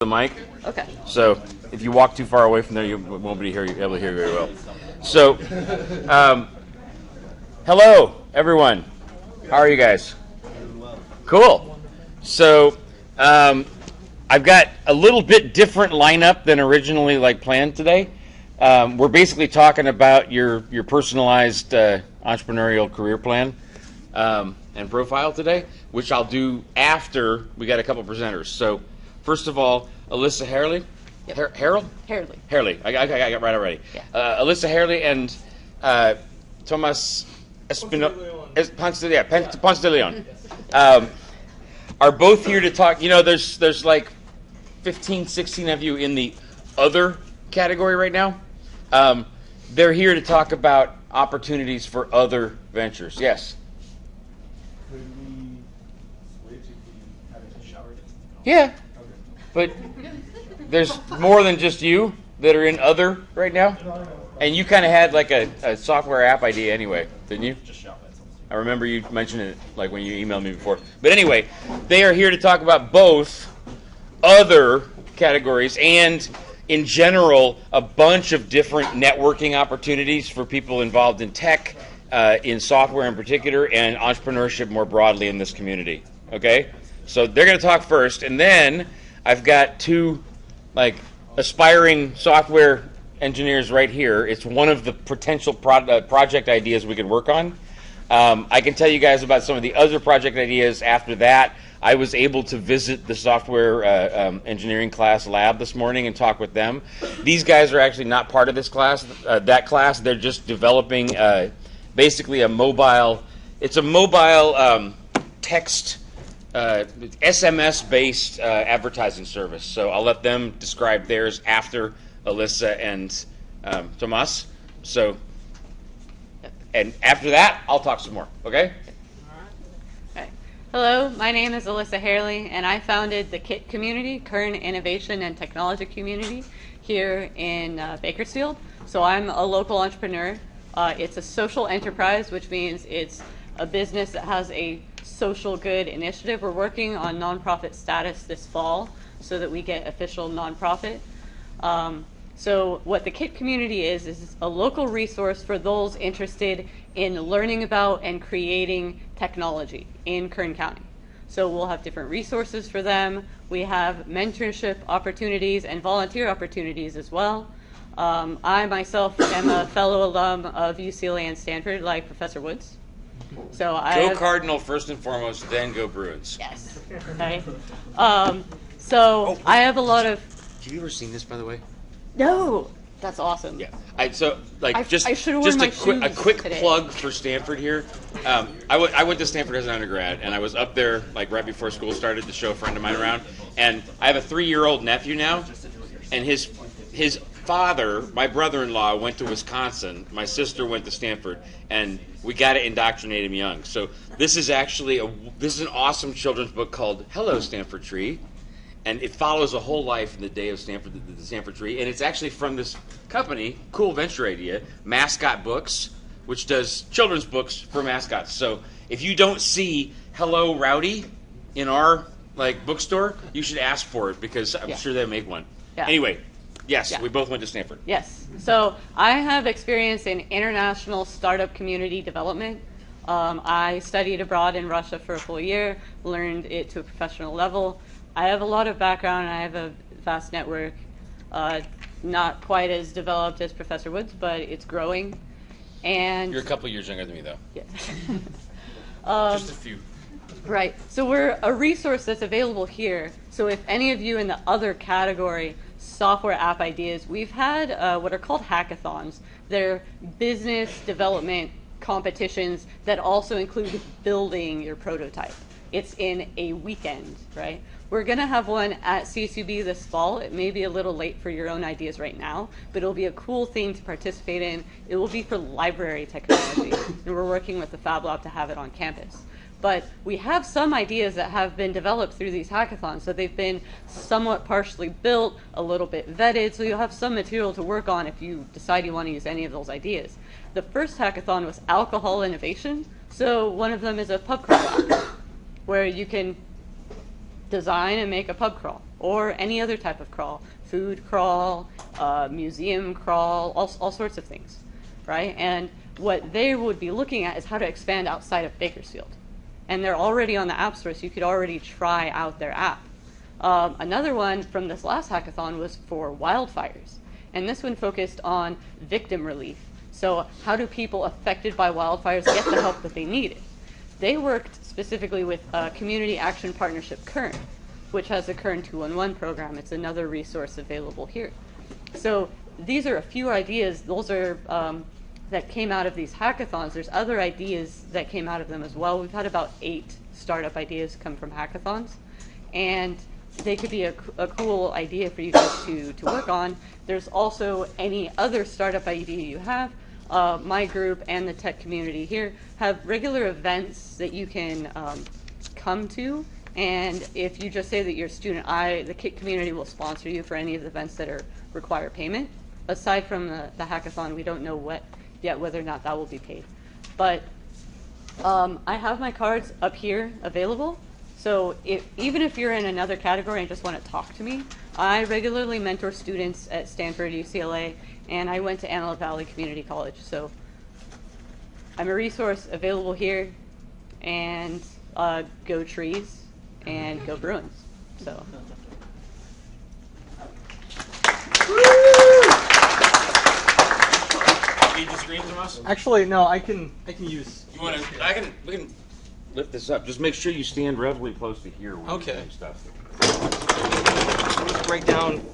the mic. Okay. So if you walk too far away from there, you won't be able to hear very well. So, hello everyone. How are you guys? Cool. So, I've got a little bit different lineup than originally planned today. We're basically talking about your personalized entrepreneurial career plan and profile today, which I'll do after we got a couple presenters. So, first of all, Alyssa Harley. Yep. Harold? Harley. I got it right already. Yeah. Alyssa Harley and Tomas Ponce de Leon are both here to talk. You know, there's like 15, 16 of you in the other category right now. They're here to talk about opportunities for other ventures. Yes? Could we switch if we have a shower? Yeah. Okay. But there's more than just you that are in other right now. And you kind of had like a software app idea anyway, didn't you? Just shout at someone. I remember you mentioned it like when you emailed me before. But anyway, they are here to talk about both other categories and, in general, a bunch of different networking opportunities for people involved in tech, in software in particular, and entrepreneurship more broadly in this community. Okay? So they're going to talk first, and then I've got two aspiring software engineers right here. It's one of the potential project ideas we could work on. I can tell you guys about some of the other project ideas after that. I was able to visit the software engineering class lab this morning and talk with them. These guys are actually not part of this class, that class. They're just developing basically a mobile text SMS-based advertising service. So I'll let them describe theirs after Alyssa and Tomas. So, and after that, I'll talk some more. Okay? Okay. Hello, my name is Alyssa Harley, and I founded the KIT community, Kern Innovation and Technology Community, here in Bakersfield. So I'm a local entrepreneur. It's a social enterprise, which means it's a business that has a social good initiative. We're working on nonprofit status this fall so that we get official nonprofit. So what the KIT community is a local resource for those interested in learning about and creating technology in Kern County. So we'll have different resources for them. We have mentorship opportunities and volunteer opportunities as well. I myself am a fellow alum of UCLA and Stanford, like Professor Woods. So Go Cardinal first and foremost, then go Bruins. Yes. Okay. I have a lot of. Have you ever seen this, by the way? No. That's awesome. Yeah. I should've worn my shoes a quick today. plug for Stanford here. I went to Stanford as an undergrad, and I was up there right before school started to show a friend of mine around. And I have a 3-year-old nephew now, and his father, my brother-in-law, went to Wisconsin. My sister went to Stanford, and we got to indoctrinate him young. So this is actually an awesome children's book called Hello, Stanford Tree. And it follows a whole life in the day of Stanford, the Stanford Tree. And it's actually from this company, cool venture idea, Mascot Books, which does children's books for mascots. So if you don't see Hello Rowdy in our bookstore, you should ask for it because I'm sure they make one. Yeah. Anyway, yes, Yeah. we both went to Stanford. Yes. So I have experience in international startup community development. I studied abroad in Russia for a full year, learned it to a professional level. I have a lot of background. I have a vast network, not quite as developed as Professor Woods, but it's growing. And You're a couple years younger than me, though. yeah. Just a few. Right. So we're a resource that's available here. So if any of you in the other category, software app ideas, we've had what are called hackathons. They're business development competitions that also include building your prototype. It's in a weekend, right? We're going to have one at CSUB this fall. It may be a little late for your own ideas right now, but it'll be a cool thing to participate in. It will be for library technology, and we're working with the Fab Lab to have it on campus. But we have some ideas that have been developed through these hackathons. So they've been somewhat partially built, a little bit vetted, so you'll have some material to work on if you decide you want to use any of those ideas. The first hackathon was alcohol innovation. So one of them is a pub crawl app, where you can design and make a pub crawl. or any other type of crawl, food crawl, museum crawl, all sorts of things, right? And what they would be looking at is how to expand outside of Bakersfield. And they're already on the App Store, so you could already try out their app. Another one from this last hackathon was for wildfires. And this one focused on victim relief. So how do people affected by wildfires get the help that they needed? They worked specifically with Community Action Partnership Kern, which has a Kern 211 program. It's another resource available here. So these are a few ideas. Those are that came out of these hackathons. There's other ideas that came out of them as well. We've had about 8 startup ideas come from hackathons. And they could be a cool idea for you guys to work on. There's also any other startup idea you have. My group and the tech community here have regular events that you can come to. And if you just say that you're a student, the Kit community will sponsor you for any of the events that require payment. Aside from the hackathon, we don't know yet whether or not that will be paid. But I have my cards up here available. So even if you're in another category and just want to talk to me, I regularly mentor students at Stanford, UCLA, and I went to Antelope Valley Community College. So I'm a resource available here, and go Trees and go Bruins. So. Need the screen from us? Actually, no. I can use. You want to? We can lift this up. Just make sure you stand relatively close to here. When Okay. you're doing stuff. Let's break down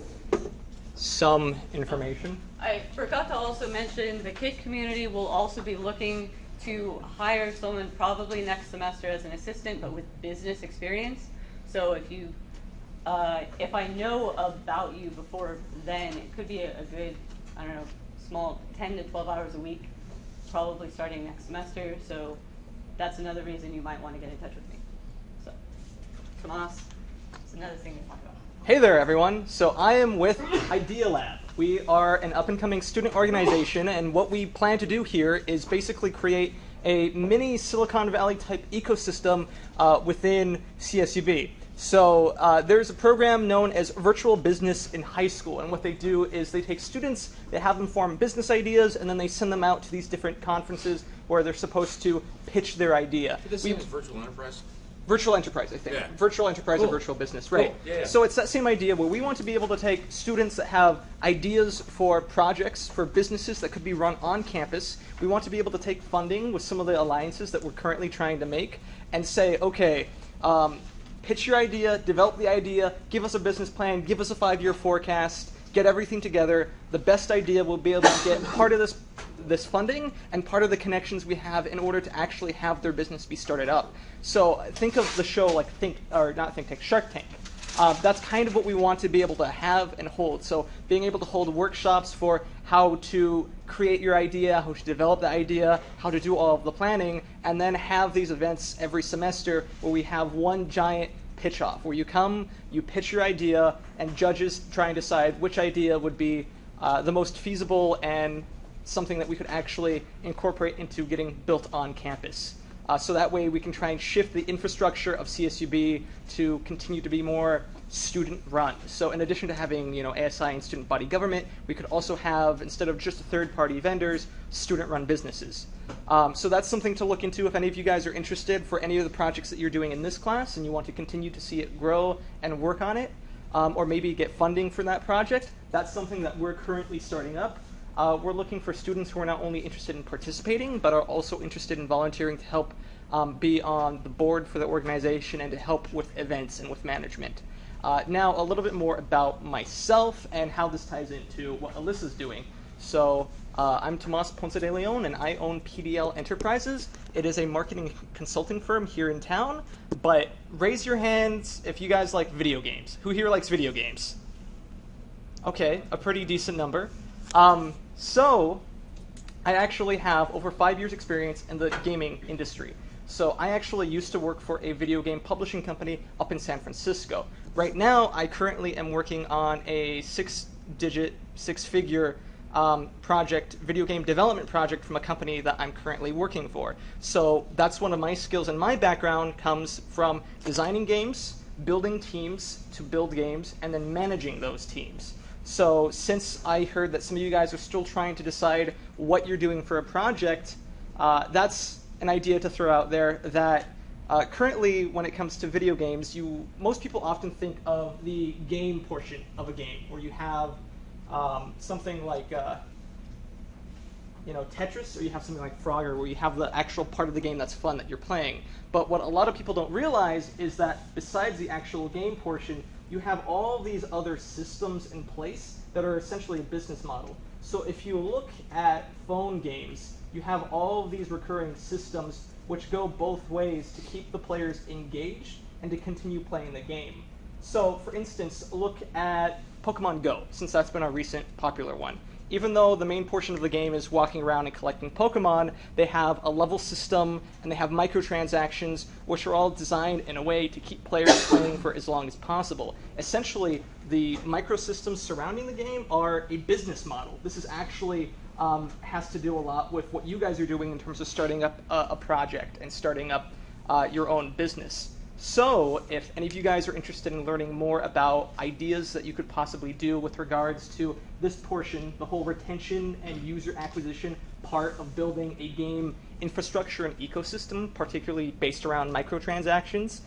some information. I forgot to also mention the Kit community will also be looking to hire someone probably next semester as an assistant, but with business experience. So if I know about you before then, it could be a good, I don't know, small 10 to 12 hours a week, probably starting next semester. So that's another reason you might want to get in touch with me. So, Tomas, it's another thing to talk about. Hey there, everyone. So I am with Idea Lab. We are an up-and-coming student organization, and what we plan to do here is basically create a mini Silicon Valley type ecosystem within CSUB. So there's a program known as Virtual Business in High School, and what they do is they take students, they have them form business ideas, and then they send them out to these different conferences where they're supposed to pitch their idea. This is virtual enterprise. Virtual enterprise, I think. Yeah. Virtual enterprise Cool. or virtual business, right? Cool. Yeah. So it's that same idea where we want to be able to take students that have ideas for projects, for businesses that could be run on campus. We want to be able to take funding with some of the alliances that we're currently trying to make and say, okay, pitch your idea, develop the idea, give us a business plan, give us a 5-year forecast, get everything together. The best idea will be able to get part of this funding and part of the connections we have in order to actually have their business be started up. So think of the show like Shark Tank. That's kind of what we want to be able to have and hold. So being able to hold workshops for how to create your idea, how to develop the idea, how to do all of the planning, and then have these events every semester where we have one giant pitch off, where you come, you pitch your idea, and judges try and decide which idea would be the most feasible and something that we could actually incorporate into getting built on campus. So that way we can try and shift the infrastructure of CSUB to continue to be more student-run. So in addition to having ASI and student body government, we could also have, instead of just third-party vendors, student-run businesses. So that's something to look into if any of you guys are interested for any of the projects that you're doing in this class and you want to continue to see it grow and work on it, or maybe get funding for that project. That's something that we're currently starting up. We're looking for students who are not only interested in participating, but are also interested in volunteering to help be on the board for the organization and to help with events and with management. Now, a little bit more about myself and how this ties into what Alyssa's doing. So I'm Tomas Ponce de Leon, and I own PDL Enterprises. It is a marketing consulting firm here in town, but raise your hands if you guys like video games. Who here likes video games? Okay, a pretty decent number. So I actually have over 5 years experience in the gaming industry. So I actually used to work for a video game publishing company up in San Francisco. Right now, I currently am working on a six-figure project, video game development project from a company that I'm currently working for. So that's one of my skills, and my background comes from designing games, building teams to build games, and then managing those teams. So since I heard that some of you guys are still trying to decide what you're doing for a project, that's an idea to throw out there that currently when it comes to video games, most people often think of the game portion of a game, where you have something like Tetris, or you have something like Frogger, where you have the actual part of the game that's fun that you're playing. But what a lot of people don't realize is that besides the actual game portion, you have all these other systems in place that are essentially a business model. So if you look at phone games, you have all of these recurring systems which go both ways to keep the players engaged and to continue playing the game. So for instance, look at Pokemon Go, since that's been a recent popular one. Even though the main portion of the game is walking around and collecting Pokemon, they have a level system and they have microtransactions, which are all designed in a way to keep players playing for as long as possible. Essentially, the microsystems surrounding the game are a business model. This is actually has to do a lot with what you guys are doing in terms of starting up a project and starting up your own business. So if any of you guys are interested in learning more about ideas that you could possibly do with regards to this portion, the whole retention and user acquisition part of building a game infrastructure and ecosystem, particularly based around microtransactions,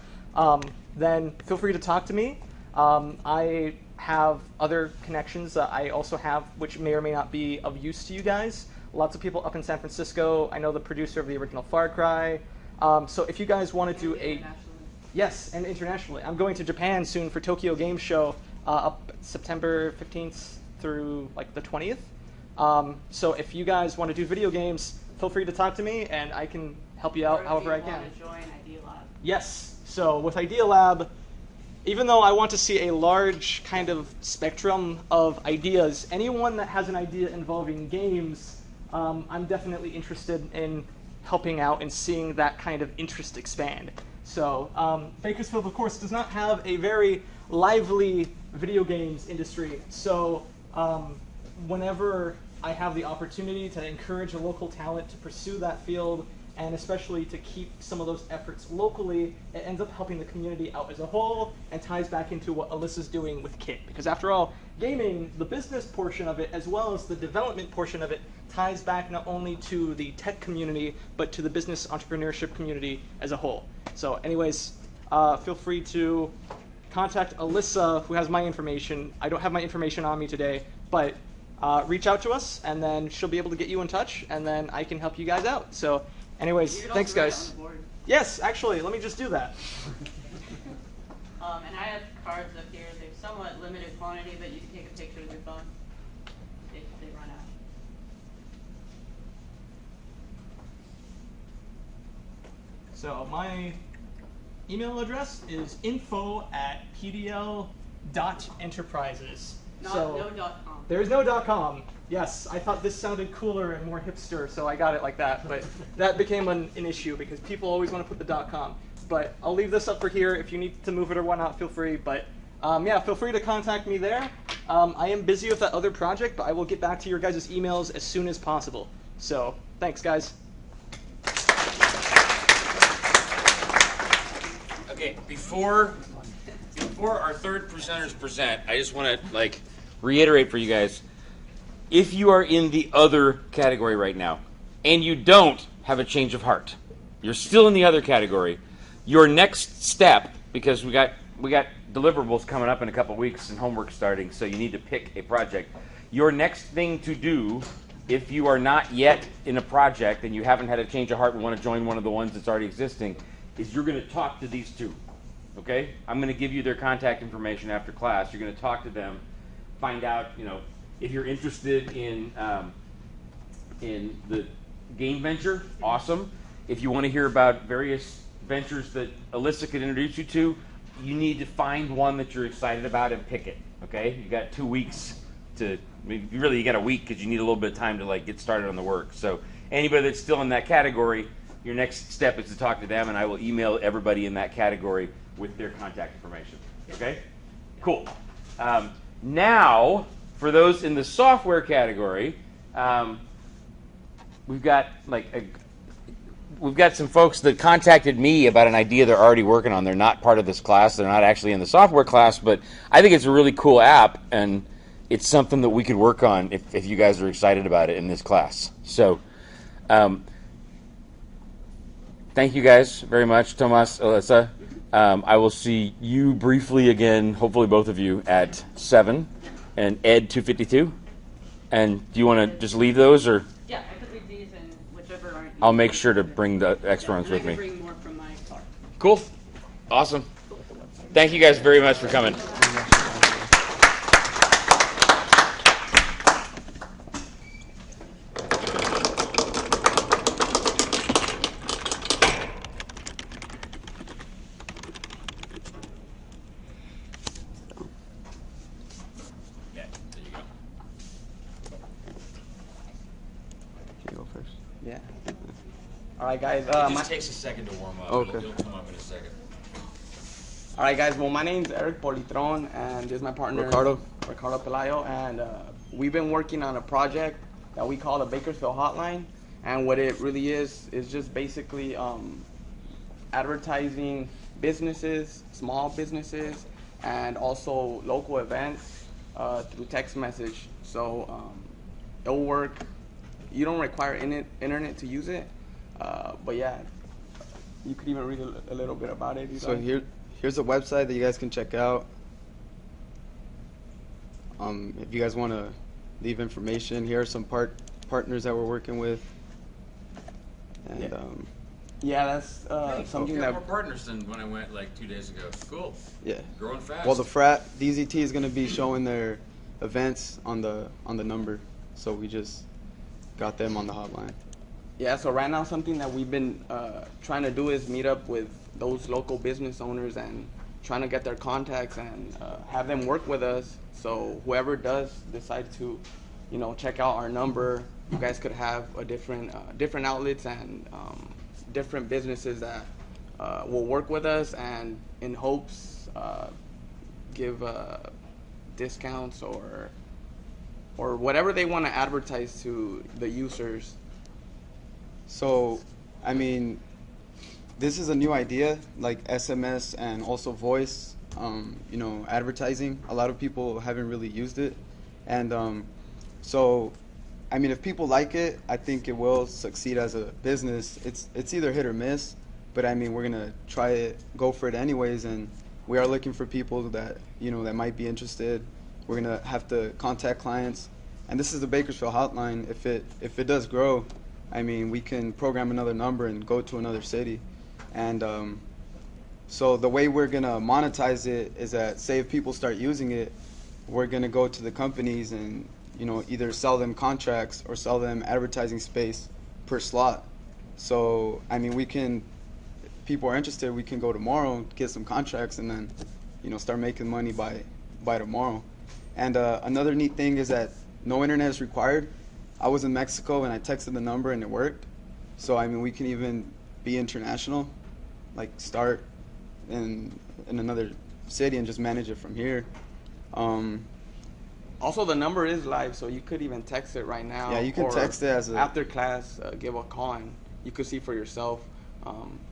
then feel free to talk to me. I have other connections that I also have, which may or may not be of use to you guys. Lots of people up in San Francisco. I know the producer of the original Far Cry. So if you guys want to do a... Yes, and internationally. I'm going to Japan soon for Tokyo Game Show up September 15th through like the 20th. So if you guys want to do video games, feel free to talk to me and I can help you out however I can. Want to join Idea Lab. Yes, so with Idea Lab, even though I want to see a large kind of spectrum of ideas, anyone that has an idea involving games, I'm definitely interested in helping out and seeing that kind of interest expand. So Bakersfield, of course, does not have a very lively video games industry. So whenever I have the opportunity to encourage a local talent to pursue that field, and especially to keep some of those efforts locally, it ends up helping the community out as a whole and ties back into what Alyssa's doing with Kit. Because after all, gaming, the business portion of it, as well as the development portion of it, ties back not only to the tech community, but to the business entrepreneurship community as a whole. So anyways, feel free to contact Alyssa, who has my information. I don't have my information on me today, but reach out to us, and then she'll be able to get you in touch, and then I can help you guys out. So anyways, thanks, guys. Yes, actually, let me just do that. And I have cards up here. They're somewhat limited quantity, but you can take a picture with your phone if they run out. So my email address is info@pdl.enterprises. No .com. There's no .com. Yes, I thought this sounded cooler and more hipster, so I got it like that. But that became an issue because people always want to put the .com. But I'll leave this up for here. If you need to move it or whatnot, feel free. But yeah, feel free to contact me there. I am busy with that other project, but I will get back to your guys' emails as soon as possible. So thanks, guys. Okay, before our third presenters present, I just want to reiterate for you guys, if you are in the other category right now and you don't have a change of heart, you're still in the other category, your next step, because we got deliverables coming up in a couple weeks and homework starting, so you need to pick a project. Your next thing to do, if you are not yet in a project and you haven't had a change of heart and want to join one of the ones that's already existing, is you're going to talk to these two, okay? I'm going to give you their contact information after class. You're going to talk to them, find out, if you're interested in the game venture, awesome. If you want to hear about various ventures that Alyssa could introduce you to, you need to find one that you're excited about and pick it, okay? You got 2 weeks to, really you got a week because you need a little bit of time to get started on the work. So anybody that's still in that category, your next step is to talk to them, and I will email everybody in that category with their contact information. Okay? Cool. Now, for those in the software category, we've got we've got some folks that contacted me about an idea they're already working on. They're not part of this class. They're not actually in the software class, but I think it's a really cool app, and it's something that we could work on if you guys are excited about it in this class. So thank you guys very much, Tomas, Alyssa. I will see you briefly again, hopefully both of you, at 7, and Ed 252. And do you want to just leave those, or? Yeah, I could leave these and whichever aren't. I'll make sure to bring the extra ones with I me. can bring more from my car. Cool. Awesome. Thank you guys very much for coming. Yeah, there you go. You go first. Yeah. All right, guys. It just takes a second to warm up. Okay. It'll come up in a second. All right, guys. Well, my name's Eric Politron, and this is my partner Ricardo Pelayo, and we've been working on a project that we call the Bakersfield Hotline. And what it really is just basically advertising businesses, small businesses, and also local events through text message. So it'll work. You don't require internet to use it, but yeah, you could even read a little bit about it. So here's a website that you guys can check out. If you guys want to leave information, here are some partners that we're working with. And yeah, that's something Okay, that. more partners than when I went like 2 days ago. Cool. yeah. Growing fast. Well, the frat DZT is going to be showing their events on the number, so we just got them on the hotline. Yeah, so right now something that we've been trying to do is meet up with those local business owners and trying to get their contacts and have them work with us. So whoever does decide to, check out our number, you guys could have a different outlets and different businesses that will work with us and in hopes give discounts or whatever they want to advertise to the users. So, I mean, this is a new idea, like SMS and also voice, advertising. A lot of people haven't really used it. And so, I mean, if people like it, I think it will succeed as a business. It's either hit or miss, but I mean, we're going to try it, go for it anyways. And we are looking for people that, that might be interested. We're going to have to contact clients. And this is the Bakersfield hotline. If it does grow, I mean, we can program another number and go to another city. And so the way we're going to monetize it is that, say if people start using it, we're going to go to the companies and, either sell them contracts or sell them advertising space per slot. So, I mean, if people are interested, we can go tomorrow, get some contracts, and then, start making money by tomorrow. And another neat thing is that no internet is required. I was in Mexico and I texted the number and it worked. So, I mean, we can even be international, like start in another city and just manage it from here. Also, the number is live, so you could even text it right now. Yeah, you can or text it as after class. Give a call and you could see for yourself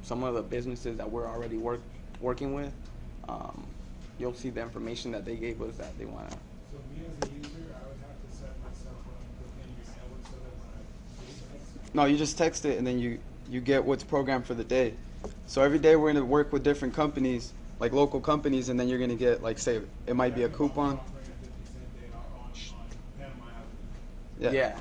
some of the businesses that we're already working with. You'll see the information that they gave us that they want to. So me as a user, I would have to set myself up within your network so that when I text. No, you just text it and then you get what's programmed for the day. So every day we're going to work with different companies, like local companies, and then you're going to get, like, say, it might be a coupon. Yeah.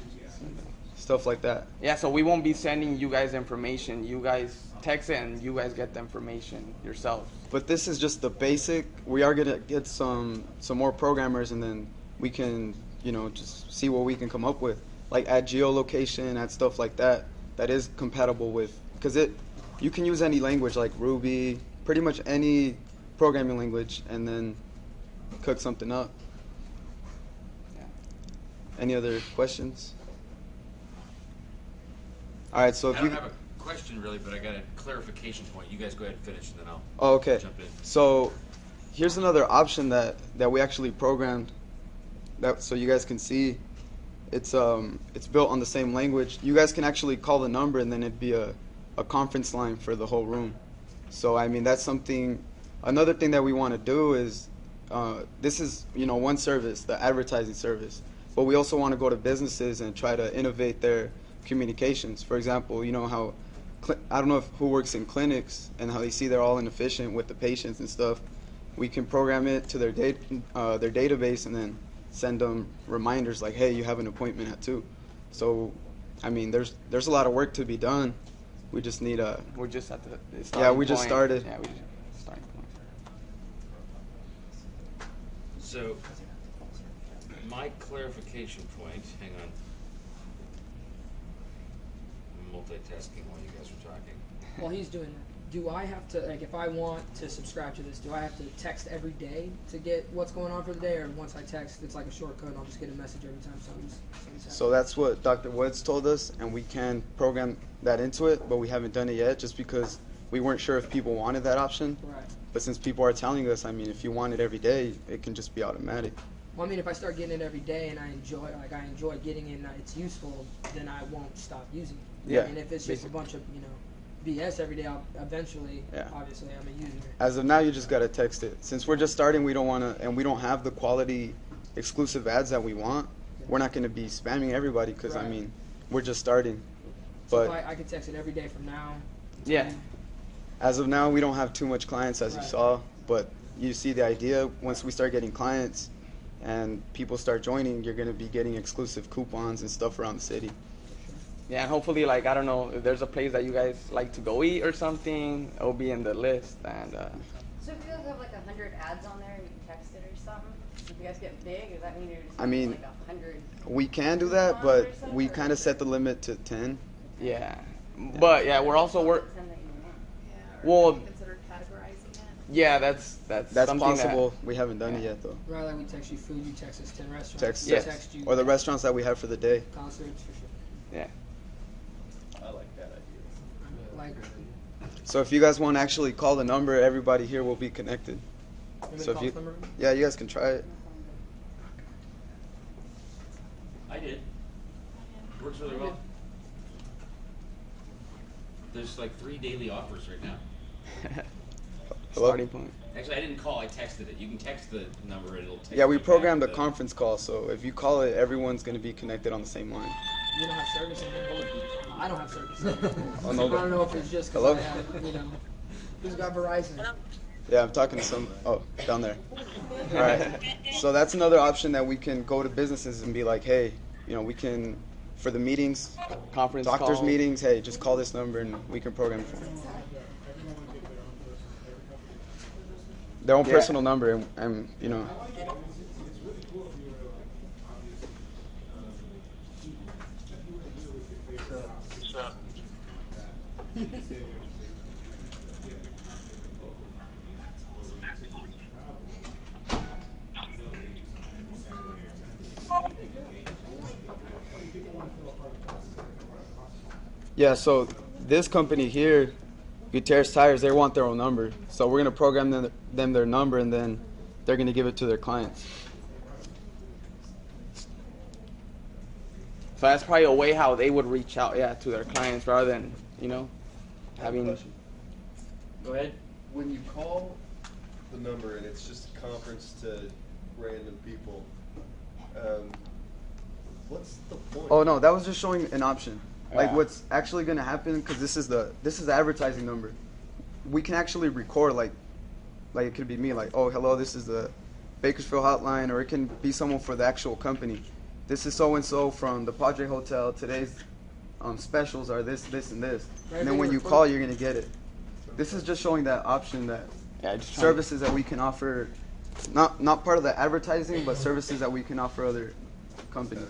Stuff like that. Yeah, so we won't be sending you guys information. You guys text it and you guys get the information yourselves. But this is just the basic. We are going to get some more programmers, and then we can, just see what we can come up with. Like add geolocation, add stuff like that is compatible with, because you can use any language like Ruby, pretty much any programming language, and then cook something up. Any other questions? All right, so if I you don't have a question really, but I got a clarification point. You guys go ahead and finish, and then I'll okay. jump in. So here's another option that we actually programmed, that so you guys can see. It's built on the same language. You guys can actually call the number, and then it'd be a a conference line for the whole room. So I mean, that's something. Another thing that we want to do is, this is, you know, one service, the advertising service, but we also want to go to businesses and try to innovate their communications. For example, you know how, I don't know who works in clinics and how they see they're all inefficient with the patients and stuff. We can program it to their database and then send them reminders like, hey, you have an appointment at 2. So, I mean, there's a lot of work to be done. We just need a. We're just at the starting Yeah, we just point. started. Yeah, we just starting point. So, my clarification point, hang on. I'm multitasking while you guys are talking. While he's doing that, do I have to, like, if I want to subscribe to this, do I have to text every day to get what's going on for the day, or once I text, it's like a shortcode and I'll just get a message every time something's happening? So that's what Dr. Woods told us, and we can program that into it, but we haven't done it yet just because we weren't sure if people wanted that option. Right. But since people are telling us, I mean, if you want it every day, it can just be automatic. Well, I mean, if I start getting it every day and I enjoy getting it and it's useful, then I won't stop using it. Yeah. And if it's just a bunch of, BS every day, I'll eventually, Yeah. obviously, I'm a user. As of now, you just gotta text it. Since we're just starting, we don't wanna, and we don't have the quality exclusive ads that we want. We're not gonna be spamming everybody because I Right. mean, we're just starting. So But if I could text it every day from now. Yeah. as of now, we don't have too much clients, as you Right. saw. But you see the idea. Once we start getting clients and people start joining, you're gonna be getting exclusive coupons and stuff around the city. Yeah, and hopefully, like, I don't know, if there's a place that you guys like to go eat or something, it'll be in the list. And So if you guys have like 100 ads on there and you can text it or something, if you guys get big, does that mean you're just I mean, like 100? We can do that, but we kind of set the limit to 10. yeah, but yeah, we're also That you want? Well, Consider categorizing it. yeah, that's That's something possible. We haven't done it Yeah. yet, though. Right, like we text you food, you text us 10 restaurants. Text, we Yes. text you or the restaurants that we have for the day. concerts, for sure. Yeah. I like that idea. Like, So if you guys want to actually call the number, everybody here will be connected. remember So the if you, call number? yeah, you guys can try it. I did. Works really well. There's like 3 daily offers right now. Hello? Starting point. Actually, I didn't call. I texted it. You can text the number and it'll text Yeah, we you back programmed a the- conference call, so if you call it, everyone's going to be connected on the same line. You don't have service in here. I don't have service. Oh, no, I don't know if it's just because Hello? I have, who's got Verizon? Yeah, I'm talking to some, down there. All right. So that's another option that we can go to businesses and be like, hey, we can, for the meetings, Conference doctors' call. meetings, hey, just call this number and we can program it for them. Their own Yeah. personal number, and yeah, so this company here, Gutierrez Tires, they want their own number. So we're going to program them their number, and then they're going to give it to their clients. So that's probably a way how they would reach out, to their clients rather than, having. Go ahead. When you call the number and it's just a conference to random people, what's the point? Oh, no, that was just showing an option. Like Yeah. what's actually going to happen, because this is the advertising number. We can actually record, like it could be me, like, oh, hello, this is the Bakersfield hotline, or it can be someone for the actual company. This is so-and-so from the Padre Hotel. Today's specials are this, this, and this. And then when you call, you're going to get it. This is just showing that option, that Just trying- services that we can offer, not part of the advertising, but services that we can offer other companies.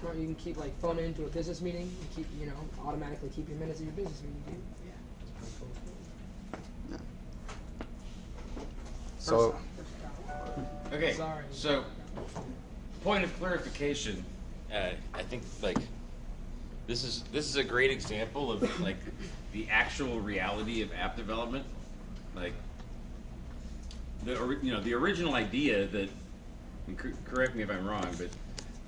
Or you can keep phone it into a business meeting and keep, automatically keep your minutes of your business meeting, dude. Yeah. So, Okay. Sorry. So, point of clarification. I think this is a great example of the actual reality of app development. The original idea that, and correct me if I'm wrong, but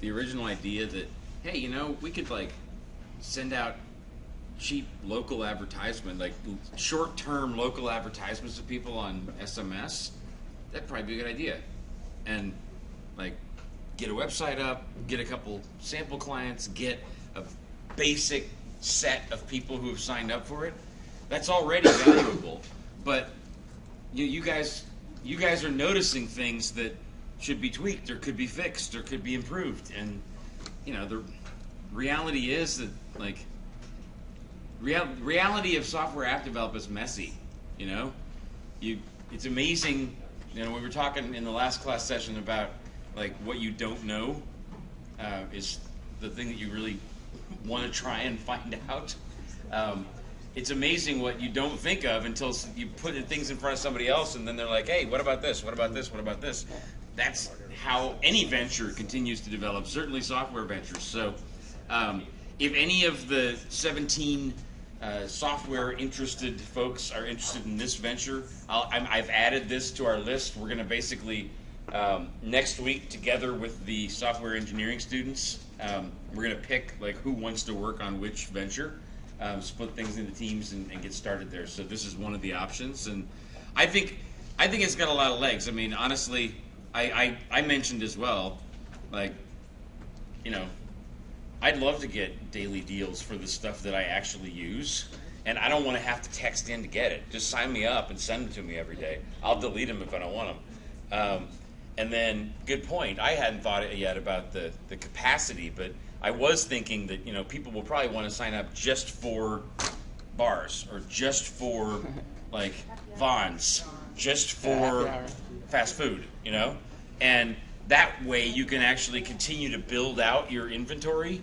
the original idea that, hey, we could send out cheap local advertisement, like short-term local advertisements to people on SMS, that'd probably be a good idea. And like get a website up, get a couple sample clients, get a basic set of people who have signed up for it. That's already valuable. But you guys are noticing things that should be tweaked or could be fixed or could be improved. And the reality is that like reality of software app development is messy. It's amazing. We were talking in the last class session about like what you don't know is the thing that you really want to try and find out. It's amazing what you don't think of until you put things in front of somebody else, and then they're like, "Hey, what about this? What about this? What about this?" That's how any venture continues to develop. Certainly, software ventures. So, if any of the 17 software interested folks are interested in this venture, I've added this to our list. We're going to basically next week, together with the software engineering students, we're going to pick like who wants to work on which venture, split things into teams, and get started there. So this is one of the options, and I think it's got a lot of legs. I mean, honestly, I mentioned as well, like, I'd love to get daily deals for the stuff that I actually use, and I don't want to have to text in to get it. Just sign me up and send them to me every day. I'll delete them if I don't want them. And then, good point. I hadn't thought yet about the capacity, but I was thinking that people will probably want to sign up just for bars or just for like Vons, just for fast food, and that way you can actually continue to build out your inventory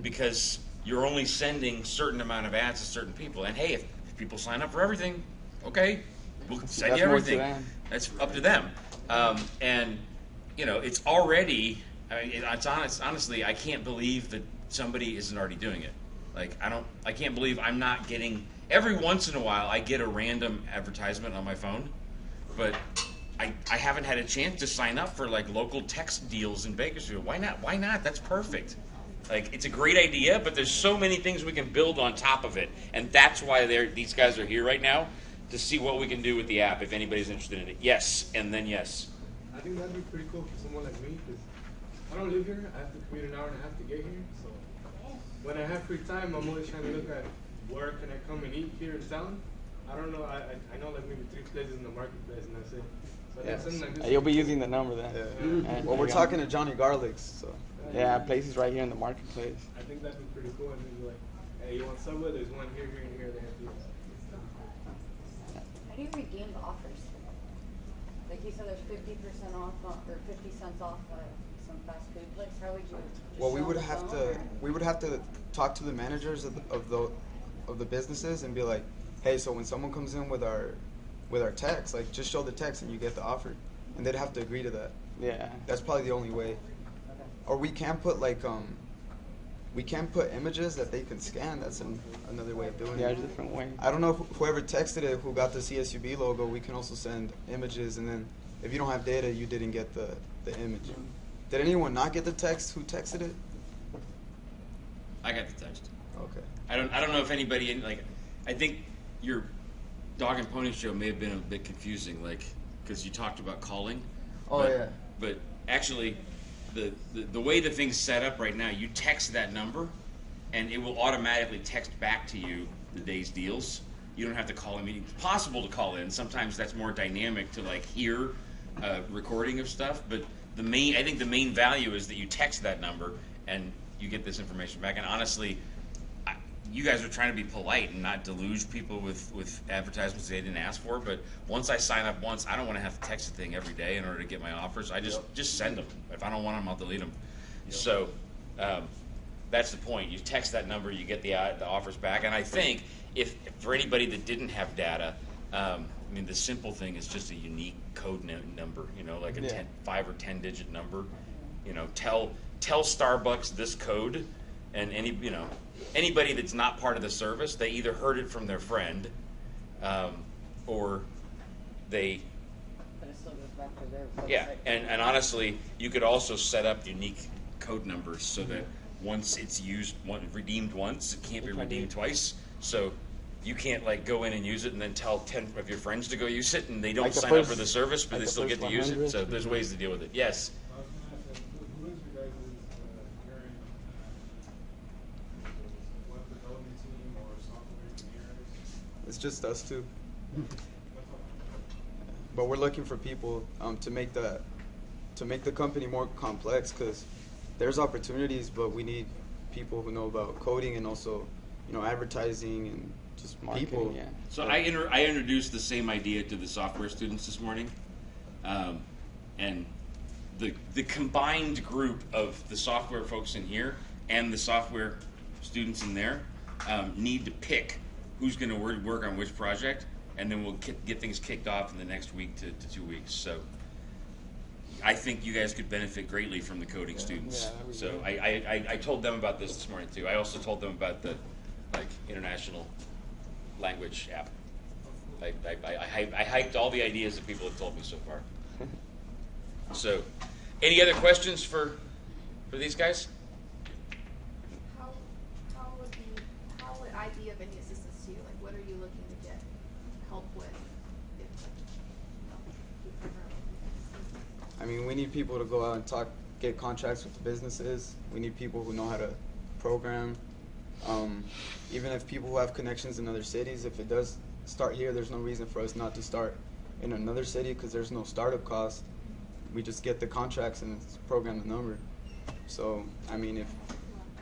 because you're only sending certain amount of ads to certain people. And hey, if people sign up for everything, okay, we'll send you everything. That's up to them. And it's already. I mean, it's honest. Honestly, I can't believe that somebody isn't already doing it. Like I can't believe I'm not getting. Every once in a while, I get a random advertisement on my phone, but I haven't had a chance to sign up for like local text deals in Bakersfield. Why not? Why not? That's perfect. Like, it's a great idea, but there's so many things we can build on top of it, and that's why these guys are here right now to see what we can do with the app if anybody's interested in it. Yes, and then yes. I think that'd be pretty cool for someone like me because I don't live here. I have to commute an hour and a half to get here. So when I have free time, I'm always trying to look at where can I come and eat here in town. I don't know. I know like maybe 3 places in the marketplace, and that's it. So that's something like this. You'll be using the number then. Yeah. Well, we're talking to Johnny Garlic's, so. Yeah, places right here in the marketplace. I think that'd be pretty cool. And then be like, hey, you want Subway? There's one here, here, and here. They have these. How do you redeem the offers? Like you said, there's 50% off or 50 cents off some fast food place. How would you? Well, we would have to talk to the managers of the businesses and be like, hey, so when someone comes in with our text, like just show the text and you get the offer, and they'd have to agree to that. Yeah. That's probably the only way. Or we can put like we can put images that they can scan. That's another way of doing it. Yeah, there's a different way. I don't know if whoever texted it, who got the CSUB logo, we can also send images, and then if you don't have data, you didn't get the image. Did anyone not get the text? Who texted it? I got the text. Okay. I don't know if anybody I think your dog and pony show may have been a bit confusing, like because you talked about calling. Yeah. But actually, the way the thing's set up right now, you text that number, and it will automatically text back to you the day's deals. You don't have to call in. It's possible to call in. Sometimes that's more dynamic to like hear recording of stuff. But I think the main value is that you text that number and you get this information back. And honestly, you guys are trying to be polite and not deluge people with advertisements they didn't ask for. But once I sign up once, I don't want to have to text the thing every day in order to get my offers. I just send them. If I don't want them, I'll delete them. So that's the point. You text that number, you get the offers back. And I think if for anybody that didn't have data, the simple thing is just a unique code number. Like a 5 or 10 digit number. Tell Starbucks this code, and anybody that's not part of the service, they either heard it from their friend, or they. But it still goes back to their website. Yeah, and honestly, you could also set up unique code numbers so that once it's redeemed once, it can't be redeemed twice. So you can't like go in and use it and then tell 10 of your friends to go use it, and they don't Like the sign up first- for the service, but like they the still get first to use it. 100. So there's ways to deal with it. Yes. I was gonna ask, who is your guys' current web development team or software engineers? It's just us two. But we're looking for people to make the company more complex, because there's opportunities, but we need people who know about coding and also, advertising and just Marketing, people. yeah. So I introduced the same idea to the software students this morning, and the combined group of the software folks in here and the software students in there need to pick who's going to work on which project, and then we'll get things kicked off in the next week to 2 weeks. So I think you guys could benefit greatly from the coding students. Yeah, that would be So great. I told them about this morning too. I also told them about the international language app. I hyped all the ideas that people have told me so far. So, any other questions for these guys? How would I be of any assistance to you? Like, what are you looking to get help with? I mean, we need people to go out and get contracts with the businesses. We need people who know how to program. Even if people who have connections in other cities, if it does start here, there's no reason for us not to start in another city, because there's no startup cost. We just get the contracts and program the number. So, I mean, if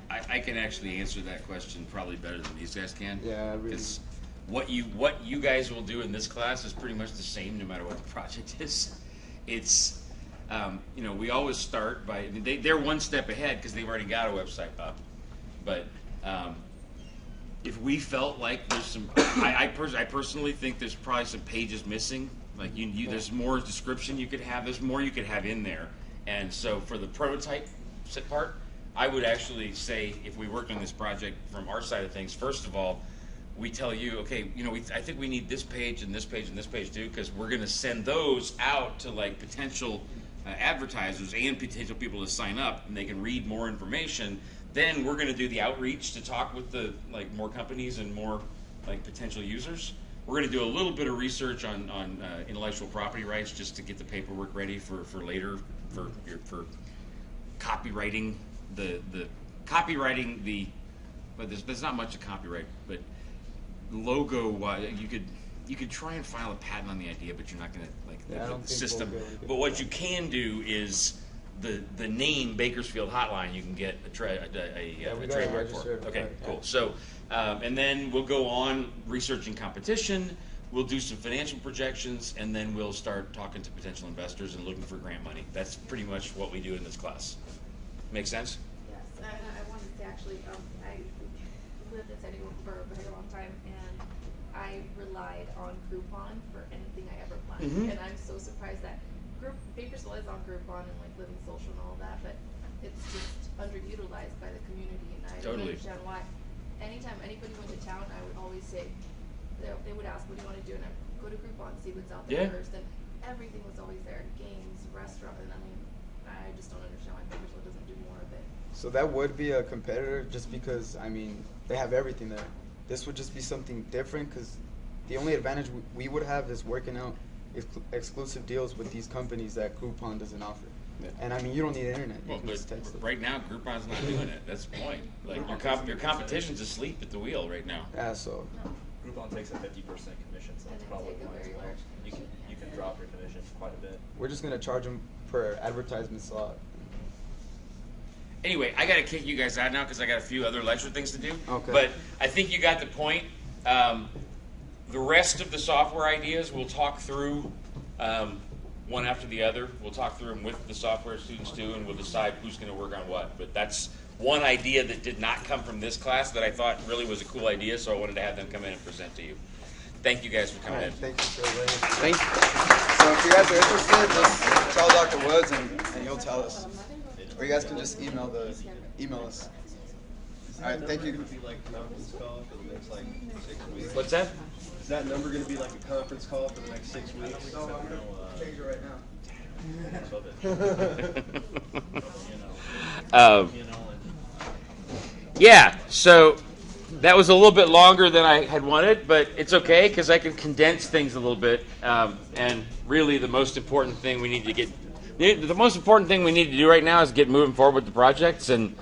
I can actually answer that question probably better than these guys can. Yeah, I really- Because what you guys will do in this class is pretty much the same no matter what the project is. It's we always start by they're one step ahead because they've already got a website up. But if we felt like there's some, I personally think there's probably some pages missing. Like there's more description you could have. There's more you could have in there. And so for the prototype part, I would actually say if we worked on this project from our side of things, first of all, we tell you, okay, I think we need this page and this page and this page too, because we're going to send those out to like potential advertisers and potential people to sign up, and they can read more information. Then we're going to do the outreach to talk with the more companies and more potential users. We're going to do a little bit of research on intellectual property rights just to get the paperwork ready for later for copywriting but there's not much of copyright, but logo wise you could try and file a patent on the idea, but you're not going to I don't the think system. we'll be able to But what you can do is the name Bakersfield Hotline, you can get a trademark for. register it, Okay, right, cool. yeah. So and then we'll go on researching competition. We'll do some financial projections, and then we'll start talking to potential investors and looking for grant money. That's pretty much what we do in this class. Make sense? Yes, and I wanted to actually, I lived in San Diego for a very long time, and I relied on Groupon for anything I ever planned. Mhm. And I'm so surprised that Bakersfield is on Groupon and Living Social and all that, but it's just underutilized by the community, and I don't Totally. understand why. Anytime anybody went to town, I would always say, they would ask, what do you want to do? And I'd go to Groupon, see what's out there Yeah. first, and everything was always there, games, restaurant, and I just don't understand why Bakersfield doesn't do more of it. So that would be a competitor, just because, they have everything there. This would just be something different, because the only advantage we would have is working out exclusive deals with these companies that Groupon doesn't offer. Yeah. And you don't need internet. You Well, can just text but it. right now Groupon's not doing it. That's the point. Your competition's asleep at the wheel right now. Yeah, so Groupon takes a 50% commission, so And that's they probably take a why as very well. large You can drop your commission quite a bit. we're just gonna charge them per advertisement slot. Anyway, I got to kick you guys out now because I got a few other lecture things to do. Okay. But I think you got the point. The rest of the software ideas we'll talk through one after the other. We'll talk through them with the software students too, and we'll decide who's going to work on what. But that's one idea that did not come from this class that I thought really was a cool idea, so I wanted to have them come in and present to you. Thank you guys for coming in. Thank you for waiting. Thank you. So if you guys are interested, just tell Dr. Woods and he'll tell us. Or you guys can just email us. All right, thank you. Is that number gonna be like a conference call for the next 6 weeks? What's that? Is that number gonna be like a conference call for the next 6 weeks? Change it right now. Yeah, so that was a little bit longer than I had wanted, but it's okay because I can condense things a little bit. And really, the most important thing we need to do right now is get moving forward with the projects. And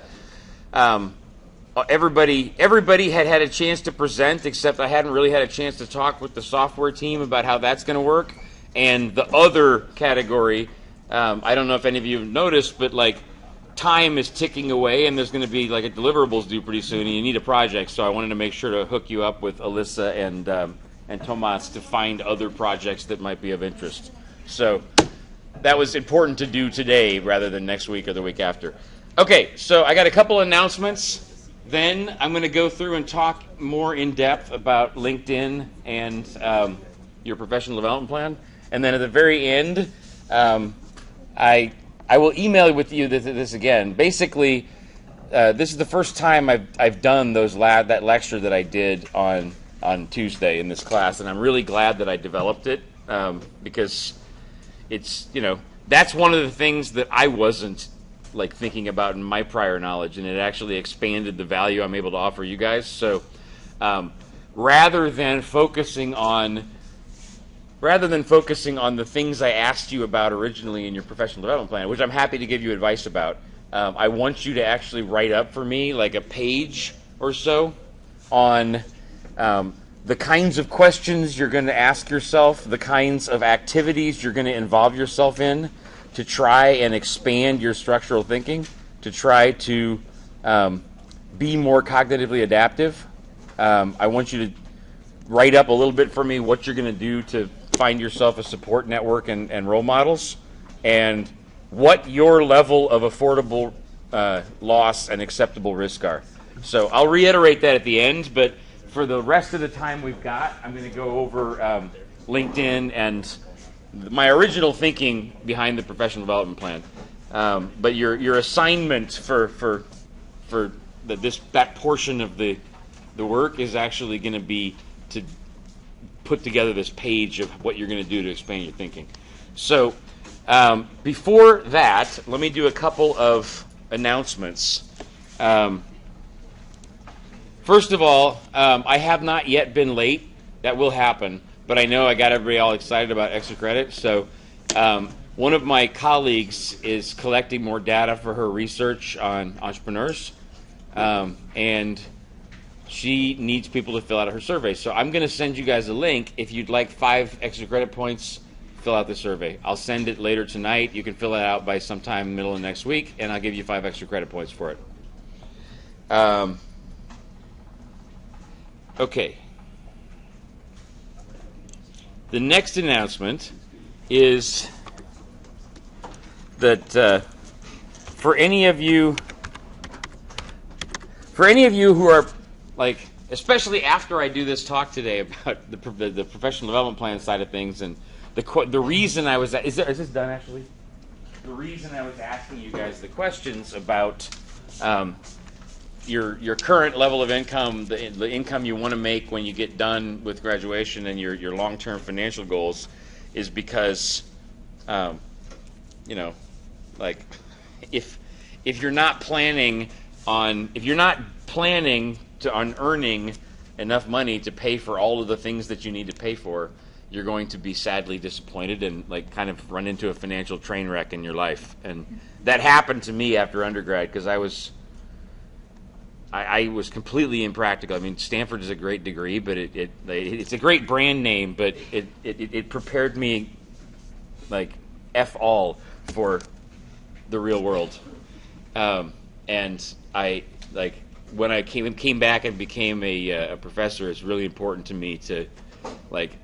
everybody had a chance to present, except I hadn't really had a chance to talk with the software team about how that's going to work. And the other category, I don't know if any of you have noticed, but like time is ticking away, and there's going to be like a deliverables due pretty soon, and you need a project. So I wanted to make sure to hook you up with Alyssa and Tomas to find other projects that might be of interest. So that was important to do today rather than next week or the week after. Okay, so I got a couple announcements. Then I'm going to go through and talk more in depth about LinkedIn and your professional development plan. And then at the very end, I will email with you this again. Basically, this is the first time I've done that lecture that I did on Tuesday in this class, and I'm really glad that I developed it because it's, that's one of the things that I wasn't like thinking about in my prior knowledge, and it actually expanded the value I'm able to offer you guys. So rather than focusing on the things I asked you about originally in your professional development plan, which I'm happy to give you advice about, I want you to actually write up for me like a page or so on the kinds of questions you're going to ask yourself, the kinds of activities you're going to involve yourself in to try and expand your structural thinking, to try to be more cognitively adaptive. I want you to write up a little bit for me what you're going to do to find yourself a support network and role models, and what your level of affordable loss and acceptable risk are. So I'll reiterate that at the end, but for the rest of the time we've got, I'm going to go over LinkedIn and my original thinking behind the professional development plan. But your assignment for that portion of the work is actually going to be to put together this page of what you're going to do to expand your thinking. So before that, let me do a couple of announcements. First of all, I have not yet been late. That will happen, but I know I got everybody all excited about extra credit. So one of my colleagues is collecting more data for her research on entrepreneurs, and she needs people to fill out her survey. So I'm going to send you guys a link. If you'd like 5 extra credit points, fill out the survey. I'll send it later tonight. You can fill it out by sometime middle of next week, and I'll give you 5 extra credit points for it. Okay. The next announcement is that for any of you who are like, especially after I do this talk today about the professional development plan side of things, and the reason I was is this done actually? The reason I was asking you guys the questions about your current level of income, the income you want to make when you get done with graduation, and your long-term financial goals, is because like if you're not planning on earning enough money to pay for all of the things that you need to pay for, you're going to be sadly disappointed and like kind of run into a financial train wreck in your life. And that happened to me after undergrad because I was completely impractical. I mean, Stanford is a great degree, but it's a great brand name, but it prepared me like F all for the real world. And I like when I came back and became a professor, it's really important to me to like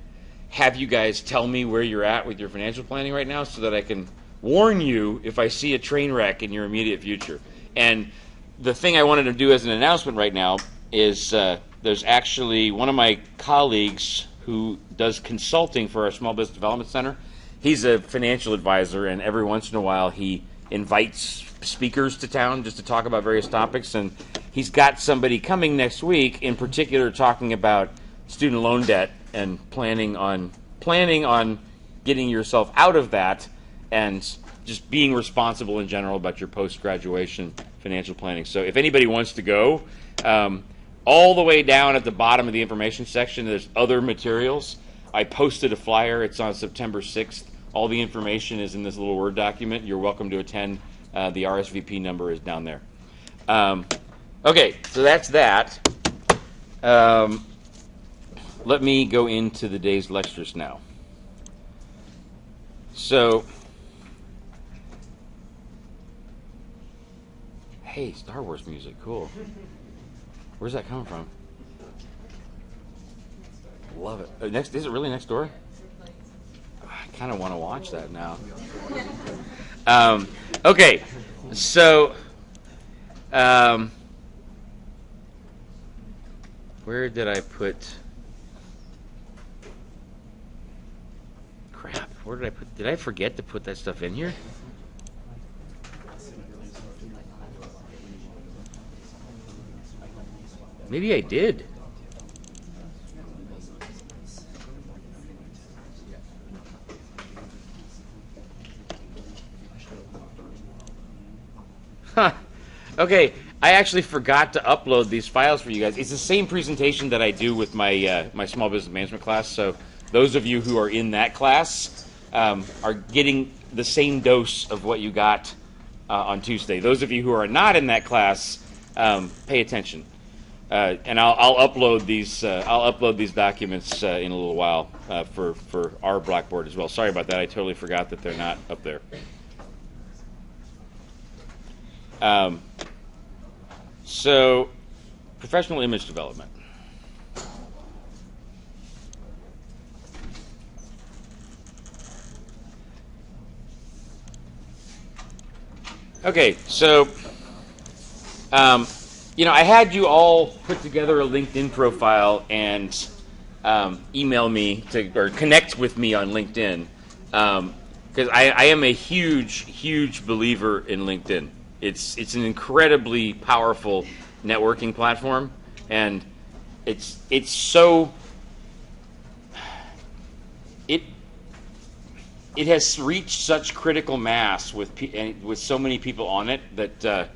have you guys tell me where you're at with your financial planning right now, so that I can warn you if I see a train wreck in your immediate future. And the thing I wanted to do as an announcement right now is there's actually one of my colleagues who does consulting for our Small Business Development Center. He's a financial advisor, and every once in a while he invites speakers to town just to talk about various topics. And he's got somebody coming next week, in particular talking about student loan debt and planning on getting yourself out of that, and just being responsible in general about your post-graduation financial planning. So if anybody wants to go, all the way down at the bottom of the information section, there's other materials. I posted a flyer. It's on September 6th. All the information is in this little Word document. You're welcome to attend. The RSVP number is down there. Okay, so that's that. Let me go into the day's lectures now. So, hey, Star Wars music, cool. Where's that coming from? Love it. Is it really next door? I kind of want to watch that now. Okay, so where did I put? Crap. Where did I put? Did I forget to put that stuff in here? Maybe I did. Huh. Okay, I actually forgot to upload these files for you guys. It's the same presentation that I do with my my small business management class. So those of you who are in that class are getting the same dose of what you got on Tuesday. Those of you who are not in that class, pay attention. And I'll upload these. I'll upload these documents in a little while for our Blackboard as well. Sorry about that. I totally forgot that they're not up there. So, professional image development. Okay, so, I had you all put together a LinkedIn profile and email me or connect with me on LinkedIn because I am a huge believer in LinkedIn. It's an incredibly powerful networking platform, and it's so it has reached such critical mass with so many people on it that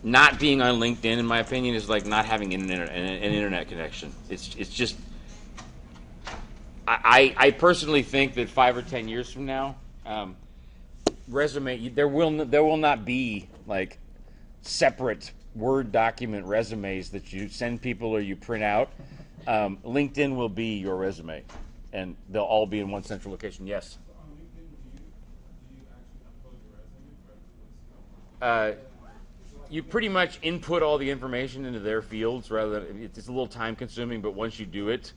not being on LinkedIn, in my opinion, is like not having an internet connection. It's just I personally think that 5 or 10 years from now, resume there will not be like separate Word document resumes that you send people or you print out. LinkedIn will be your resume, and they'll all be in one central location. Yes. On LinkedIn, do you actually upload your resume? You pretty much input all the information into their fields rather than it's a little time consuming, but once you do it,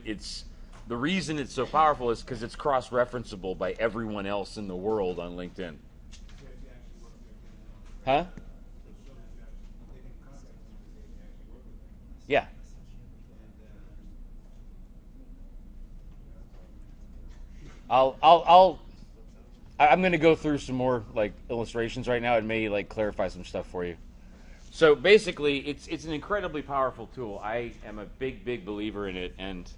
it's the reason it's so powerful is because it's cross-referenceable by everyone else in the world on LinkedIn. Huh? Yeah. I'm going to go through some more like illustrations right now and maybe like clarify some stuff for you. So basically, it's an incredibly powerful tool. I am a big believer in it, and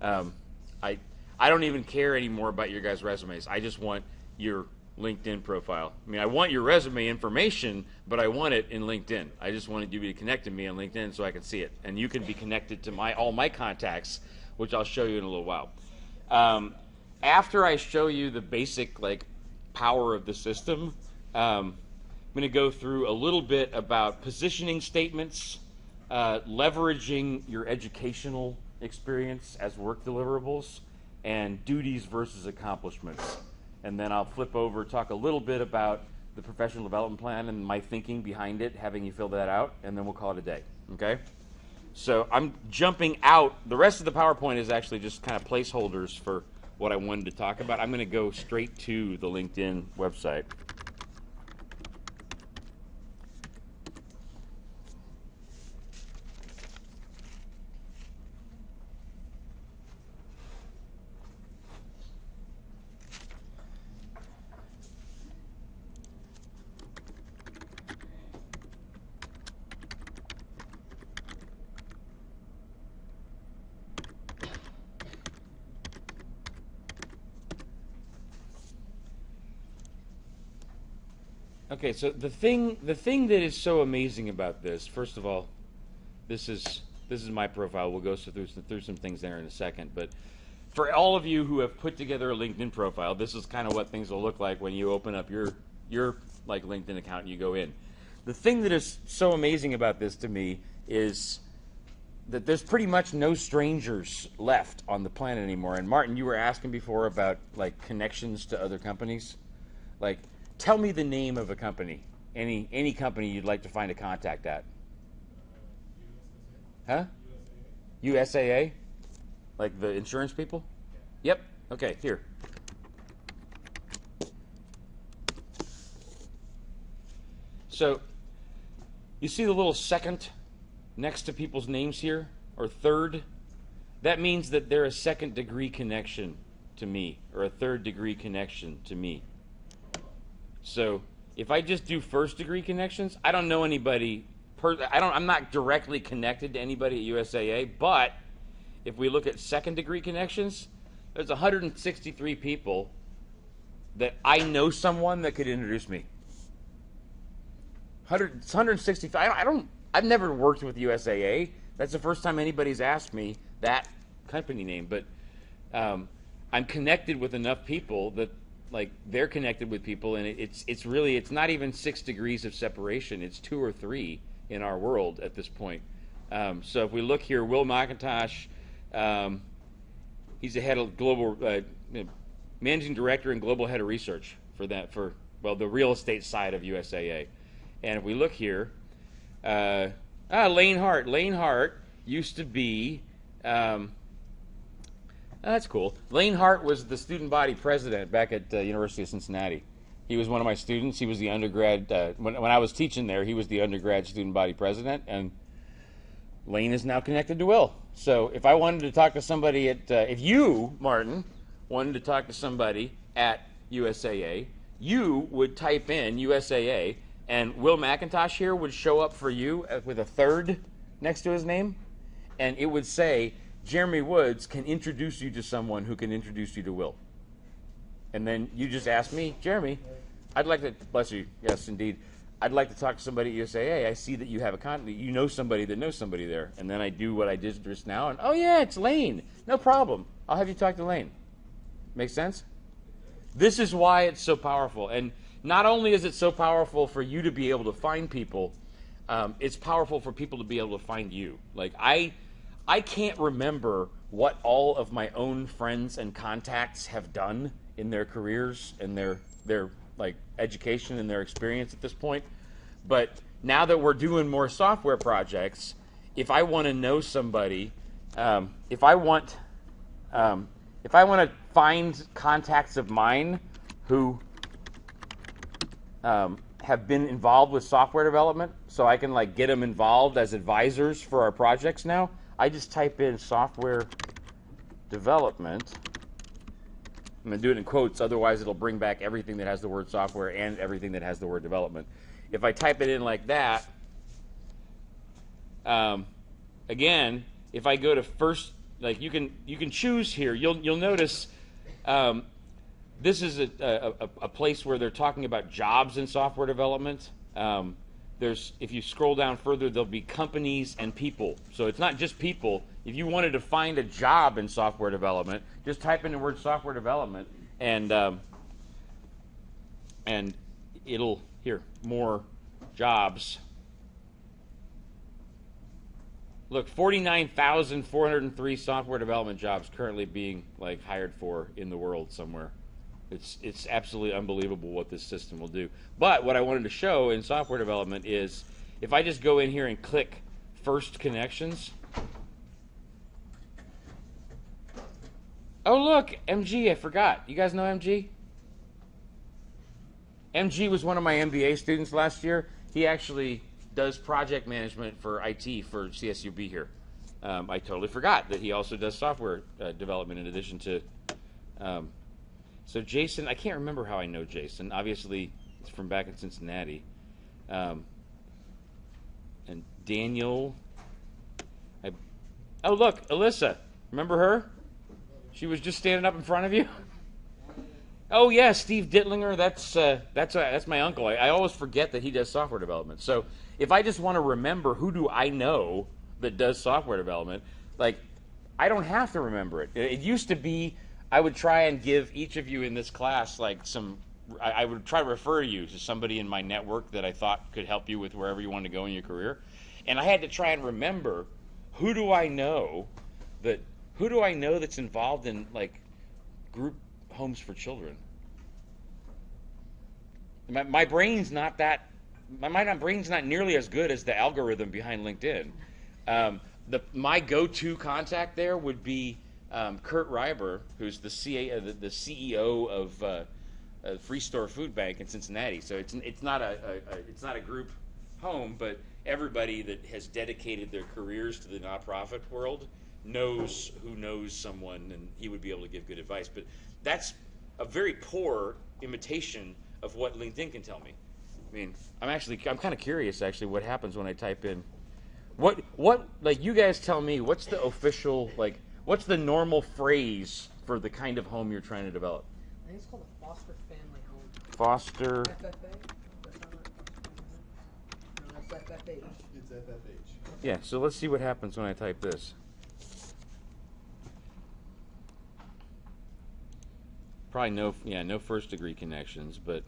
I don't even care anymore about your guys' resumes. I just want your LinkedIn profile. I mean, I want your resume information, but I want it in LinkedIn. I just wanted you to be connected to me on LinkedIn so I can see it, and you can be connected to all my contacts, which I'll show you in a little while. After I show you the basic like power of the system, I'm going to go through a little bit about positioning statements, leveraging your educational experience as work deliverables, and duties versus accomplishments. And then I'll flip over, talk a little bit about the professional development plan and my thinking behind it, having you fill that out, and then we'll call it a day. Okay? So I'm jumping out. The rest of the PowerPoint is actually just kind of placeholders for what I wanted to talk about. I'm going to go straight to the LinkedIn website. Okay, so the thing that is so amazing about this, first of all, this is my profile. We'll go through some things there in a second, but for all of you who have put together a LinkedIn profile, this is kind of what things will look like when you open up your like LinkedIn account and you go in. The thing that is so amazing about this to me is that there's pretty much no strangers left on the planet anymore. And Martin, you were asking before about like connections to other companies. Like, tell me the name of a company, any company you'd like to find a contact at. Huh? USAA? Like the insurance people? Yep. Okay, here. So, you see the little second next to people's names here, or third? That means that they're a second degree connection to me, or a third degree connection to me. So, if I just do first degree connections, I don't know anybody. I'm not directly connected to anybody at USAA, but if we look at second degree connections, there's 163 people that I know someone that could introduce me. 165. I've never worked with USAA. That's the first time anybody's asked me that company name. But I'm connected with enough people that like they're connected with people, and it's not even 6 degrees of separation. It's 2 or 3 in our world at this point. So if we look here, Will McIntosh, he's the head of global, managing director and global head of research for the real estate side of USAA. And if we look here, Lane Hart. Lane Hart used to be, that's cool. Lane Hart was the student body president back at University of Cincinnati. He was one of my students. He was the undergrad, when I was teaching there, he was the undergrad student body president, and Lane is now connected to Will. So if I wanted to talk to somebody if you, Martin, wanted to talk to somebody at USAA, you would type in USAA, and Will McIntosh here would show up for you with a third next to his name, and it would say, Jeremy Woods can introduce you to someone who can introduce you to Will. And then you just ask me, Jeremy, I'd like to, bless you, yes, indeed, I'd like to talk to somebody at USAA. I see that you have a contact, you know somebody that knows somebody there. And then I do what I did just now, and oh yeah, it's Lane. No problem. I'll have you talk to Lane. Make sense? This is why it's so powerful. And not only is it so powerful for you to be able to find people, it's powerful for people to be able to find you. Like I can't remember what all of my own friends and contacts have done in their careers and their like education and their experience at this point. But now that we're doing more software projects, if I want to know somebody, if I want to find contacts of mine who have been involved with software development, so I can like get them involved as advisors for our projects now, I just type in software development. I'm going to do it in quotes, otherwise it'll bring back everything that has the word software and everything that has the word development. If I type it in like that, again, if I go to first, like you can choose here. You'll notice this is a place where they're talking about jobs in software development. If you scroll down further, there'll be companies and people. So it's not just people. If you wanted to find a job in software development, just type in the word software development, and it'll here more jobs. Look, 49,403 software development jobs currently being like hired for in the world somewhere. It's absolutely unbelievable what this system will do. But what I wanted to show in software development is if I just go in here and click First Connections. Oh, look, MG, I forgot. You guys know MG? MG was one of my MBA students last year. He actually does project management for IT for CSUB here. I totally forgot that he also does software development in addition to... So Jason, I can't remember how I know Jason. Obviously, it's from back in Cincinnati. And Daniel. Oh, look, Alyssa. Remember her? She was just standing up in front of you. Oh yeah, Steve Dittlinger. That's my uncle. I always forget that he does software development. So if I just want to remember who do I know that does software development, like I don't have to remember it. It used to be I would try and give each of you in this class like some. I would try to refer you to somebody in my network that I thought could help you with wherever you want to go in your career, and I had to try and remember who do I know that's involved in like group homes for children. My brain's not that. My brain's not nearly as good as the algorithm behind LinkedIn. My go-to contact there would be Kurt Reiber, who's the CEO of Free Store Food Bank in Cincinnati. So it's not a group home, but everybody that has dedicated their careers to the nonprofit world knows who knows someone, and he would be able to give good advice. But that's a very poor imitation of what LinkedIn can tell me. I mean, I'm kind of curious actually what happens when I type in what like you guys tell me what's the official like what's the normal phrase for the kind of home you're trying to develop? I think it's called a foster family home. Foster. FFA? That's not right. No, that's FFH. It's FFH. Yeah, so let's see what happens when I type this. Probably no first degree connections, but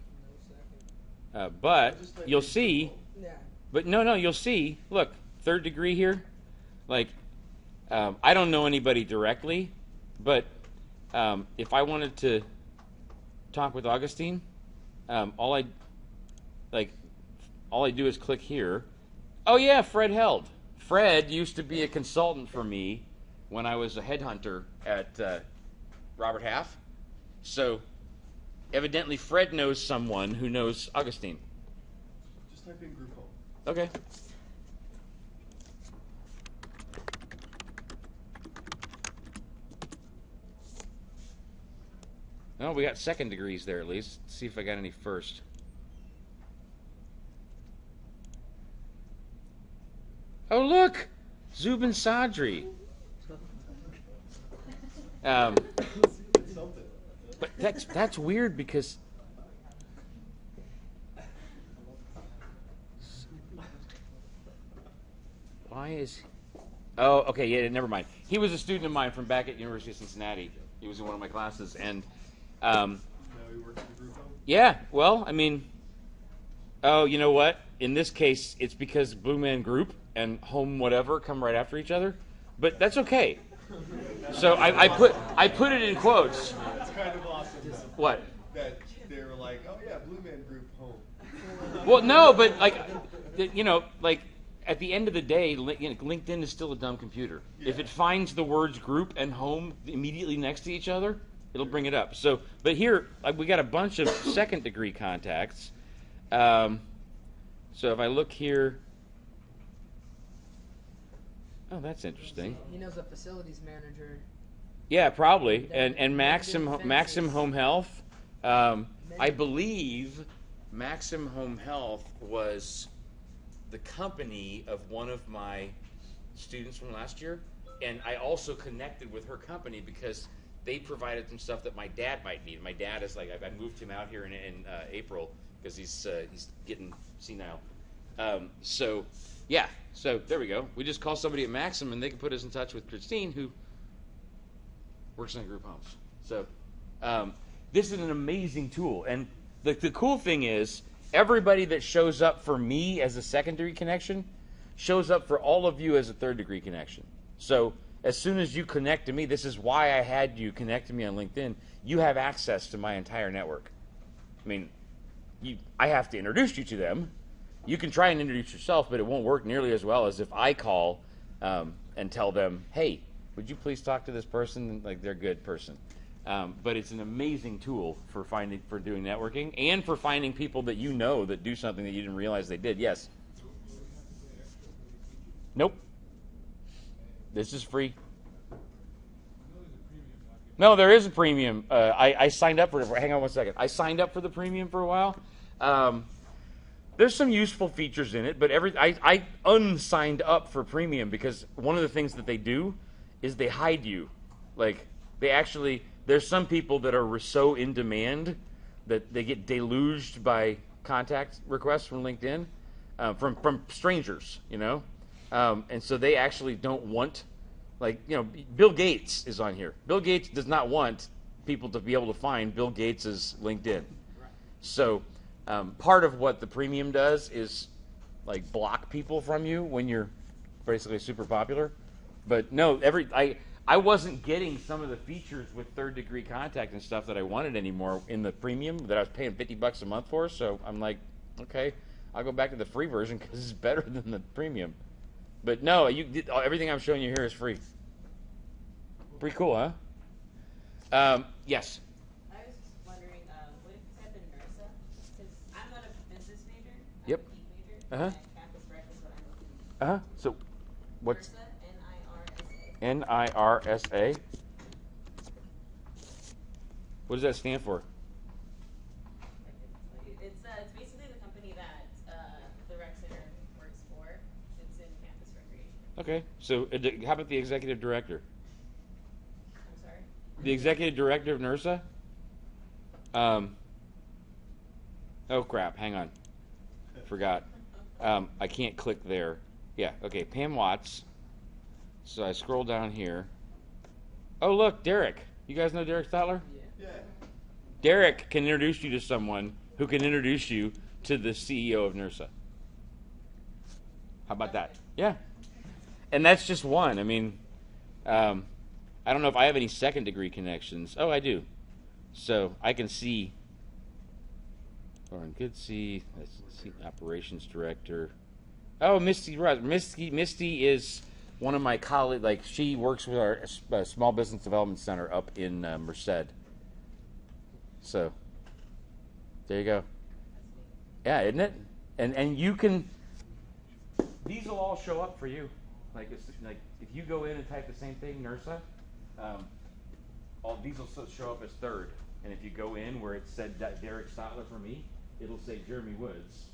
you'll see. Yeah. But no, you'll see. Look, third degree here. Like, I don't know anybody directly, but if I wanted to talk with Augustine, all I do is click here. Oh yeah, Fred Held. Fred used to be a consultant for me when I was a headhunter at Robert Half. So, evidently, Fred knows someone who knows Augustine. Just type in group home. Okay. Oh, we got second degrees there at least. Let's see if I got any first. Oh, look! Zubin Sadri. But that's weird because why is oh okay yeah never mind. He was a student of mine from back at University of Cincinnati. He was in one of my classes and Now he works for group home? yeah, well, I mean, oh, you know what? In this case, it's because Blue Man Group and Home Whatever come right after each other, but that's okay. So I put it in quotes. It's kind of awesome. What? That they were like, oh yeah, Blue Man Group home. Well, no, but like, like at the end of the day, LinkedIn is still a dumb computer. Yeah. If it finds the words group and home immediately next to each other, it'll bring it up. So, but here we got a bunch of second degree contacts. So if I look here, oh, that's interesting. He knows a facilities manager. Yeah, probably. And Maxim Home Health. I believe Maxim Home Health was the company of one of my students from last year, and I also connected with her company because they provided some stuff that my dad might need. My dad is like, I moved him out here in April because he's getting senile. So yeah, so there we go. We just call somebody at Maxim, and they can put us in touch with Christine, who works in group homes. So this is an amazing tool, and the cool thing is everybody that shows up for me as a secondary connection shows up for all of you as a third degree connection. So as soon as you connect to me, this is why I had you connect to me on LinkedIn, you have access to my entire network. I mean, I have to introduce you to them. You can try and introduce yourself, but it won't work nearly as well as if I call and tell them, hey, would you please talk to this person? Like, they're a good person. But it's an amazing tool for doing networking and for finding people that you know that do something that you didn't realize they did. Yes? Nope. This is free. No, there is a premium. I signed up for it. Hang on one second. I signed up for the premium for a while. There's some useful features in it, but I unsigned up for premium because one of the things that they do is they hide you. Like, they actually, there's some people that are so in demand that they get deluged by contact requests from LinkedIn, from strangers, and so they actually don't want, Bill Gates is on here. Bill Gates does not want people to be able to find Bill Gates's LinkedIn. So part of what the premium does is block people from you when you're basically super popular. But no, I wasn't getting some of the features with third-degree contact and stuff that I wanted anymore in the premium that I was paying $50 a month for. So I'm like, okay, I'll go back to the free version because it's better than the premium. But no, everything I'm showing you here is free. Pretty cool, huh? Yes. I was just wondering, what if you type in NERSA? Because I'm not a business major. I'm Yep. a geek major. Uh-huh. And campus rec is what I'm looking for. So, what's NERSA, N-I-R-S-A. NIRSA? What does that stand for? It's basically the company that the rec center works for. It's in campus recreation. Okay, so how about the executive director? I'm sorry? The executive director of NERSA? Oh crap, hang on. Forgot. I can't click there. Yeah, okay, Pam Watts. So I scroll down here. Oh look, Derek. You guys know Derek Stotler? Yeah. Derek can introduce you to someone who can introduce you to the CEO of NERSA. How about that? Yeah. And that's just one. I mean, I don't know if I have any second degree connections. Oh, I do. So I can see, Lauren Goodsey, let's see, operations director. Oh, Misty Russ. Misty is one of my colleagues. She works with our Small Business Development Center up in Merced. So there you go. Yeah, isn't it? And you can. These will all show up for you. If you go in and type the same thing, NERSA, all these will show up as third. And if you go in where it said Derek Stotler for me, it'll say Jeremy Woods.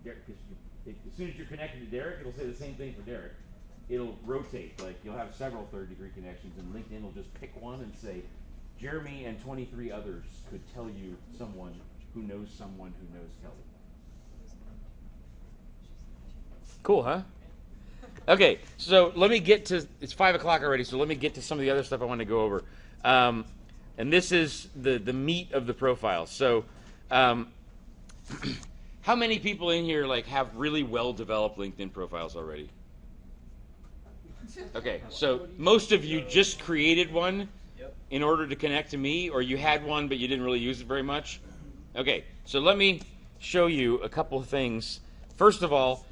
Derek, because as soon as you're connected to Derek, it'll say the same thing for Derek. It'll rotate. You'll have several third-degree connections, and LinkedIn will just pick one and say, Jeremy and 23 others could tell you someone who knows Kelly. Cool, huh? Okay, so let me get to, it's 5 o'clock already, so let me get to some of the other stuff I want to go over. And this is the meat of the profile. So how many people in here have really well-developed LinkedIn profiles already? Okay, so most of you just created one in order to connect to me, or you had one but you didn't really use it very much. Okay, so let me show you a couple of things. First of all,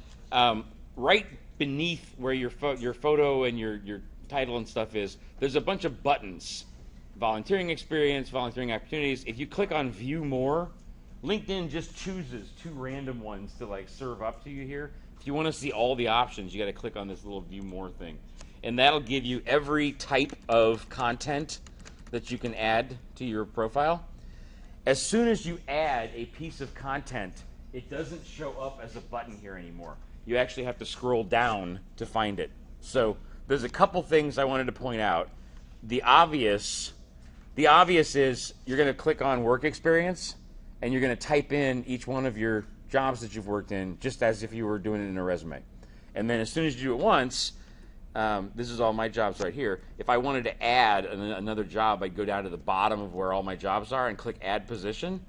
right beneath where your photo and your title and stuff is, there's a bunch of buttons. Volunteering experience, volunteering opportunities. If you click on view more, LinkedIn just chooses 2 random ones to serve up to you here. If you want to see all the options, you got to click on this little view more thing. And that'll give you every type of content that you can add to your profile. As soon as you add a piece of content, it doesn't show up as a button here anymore. You actually have to scroll down to find it. So there's a couple things I wanted to point out. The obvious is you're going to click on work experience, and you're going to type in each one of your jobs that you've worked in, just as if you were doing it in a resume. And then as soon as you do it once, this is all my jobs right here. If I wanted to add another job, I'd go down to the bottom of where all my jobs are and click Add Position,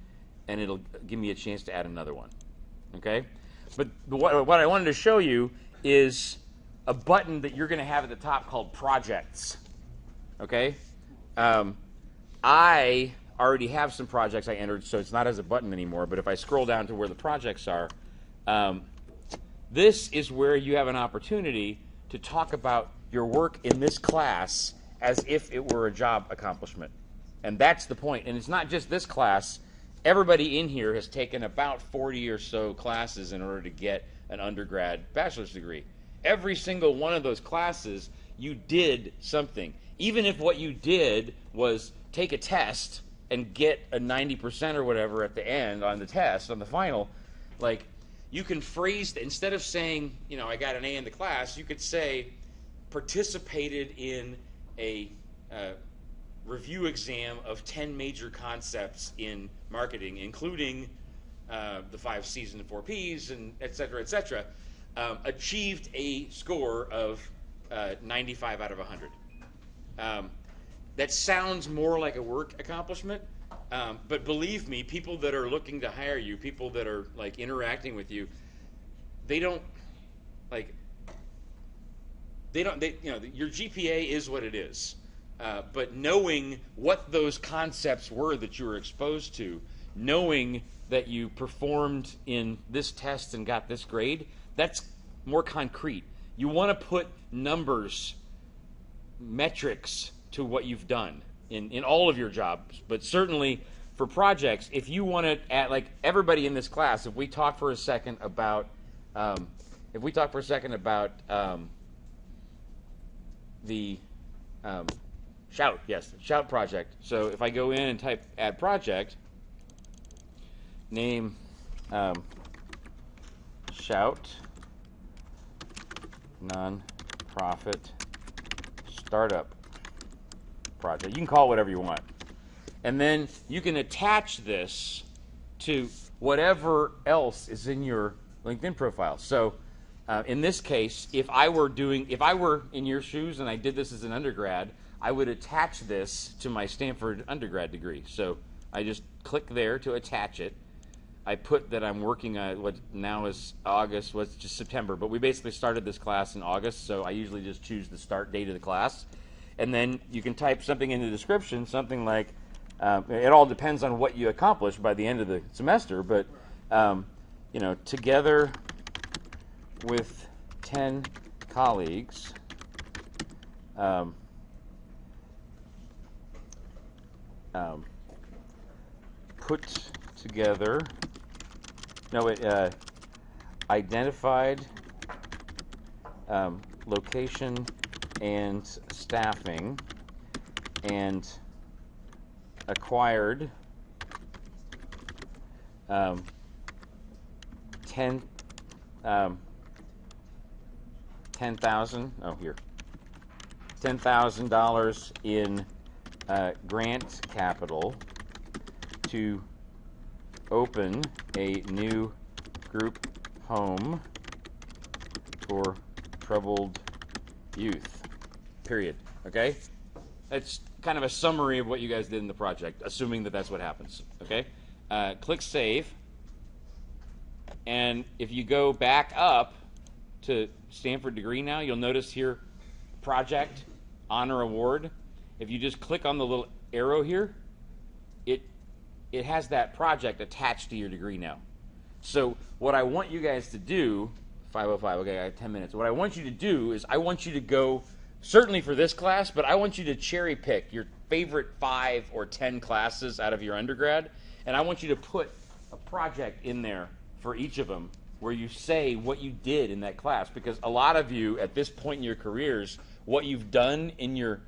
and it'll give me a chance to add another one. Okay? But what I wanted to show you is a button that you're going to have at the top called Projects. Okay? I already have some projects I entered, so it's not as a button anymore. But if I scroll down to where the projects are, this is where you have an opportunity to talk about your work in this class as if it were a job accomplishment. And that's the point. And it's not just this class. Everybody in here has taken about 40 or so classes in order to get an undergrad bachelor's degree. Every single one of those classes, you did something. Even if what you did was take a test and get a 90% or whatever at the end on the test, on the final, you can phrase, instead of saying, I got an A in the class, you could say, participated in a review exam of 10 major concepts in marketing, including the 5 C's and the 4 P's, and et cetera, achieved a score of 95 out of 100. That sounds more like a work accomplishment, but believe me, people that are looking to hire you, people that are like interacting with you, they don't your GPA is what it is. But knowing what those concepts were that you were exposed to, knowing that you performed in this test and got this grade, that's more concrete. You want to put numbers, metrics to what you've done in all of your jobs, but certainly for projects. If you want to, like everybody in this class, if we talk for a second about the Shout project. So if I go in and type add project, name Shout nonprofit startup project. You can call it whatever you want. And then you can attach this to whatever else is in your LinkedIn profile. So in this case, if I were in your shoes and I did this as an undergrad, I would attach this to my Stanford undergrad degree. So I just click there to attach it. I put that I'm working on what now is August, what's just September, but we basically started this class in August, so I usually just choose the start date of the class. And then you can type something in the description, something like, it all depends on what you accomplish by the end of the semester, but together with 10 colleagues, put together, identified location and staffing, and acquired 10,000 in grant capital to open a new group home for troubled youth. Period. Okay? That's kind of a summary of what you guys did in the project, assuming that that's what happens. Okay? Click Save. And if you go back up to Stanford degree now, you'll notice here, project, honor award. If you just click on the little arrow here, it has that project attached to your degree now. So what I want you guys to do, 5:05, okay, I have 10 minutes. What I want you to do is I want you to go, certainly for this class, but I want you to cherry pick your favorite 5 or 10 classes out of your undergrad, and I want you to put a project in there for each of them where you say what you did in that class, because a lot of you at this point in your careers, what you've done in your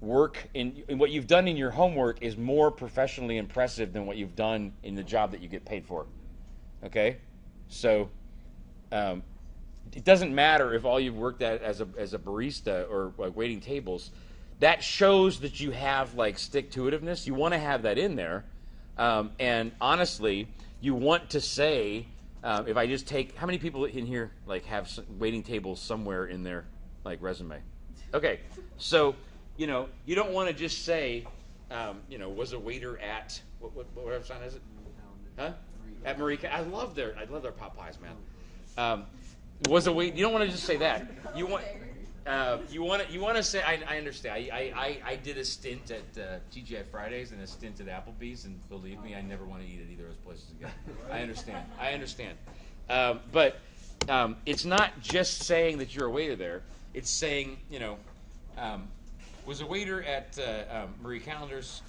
work and what you've done in your homework is more professionally impressive than what you've done in the job that you get paid for. Okay, so it doesn't matter if all you've worked at as a barista or like waiting tables. That shows that you have like stick-to-itiveness. You want to have that in there, and honestly, you want to say, if I just take, how many people in here like have waiting tables somewhere in their like resume? Okay, so you don't want to just say, was a waiter at what restaurant is it? Huh? At Marie. I love their pot pies, man. Was a wait. You don't want to just say that. You want to say. I understand. I did a stint at TGI Fridays and a stint at Applebee's, and believe me, I never want to eat at either of those places again. I understand. But it's not just saying that you're a waiter there. It's saying, was a waiter at Marie Callender's.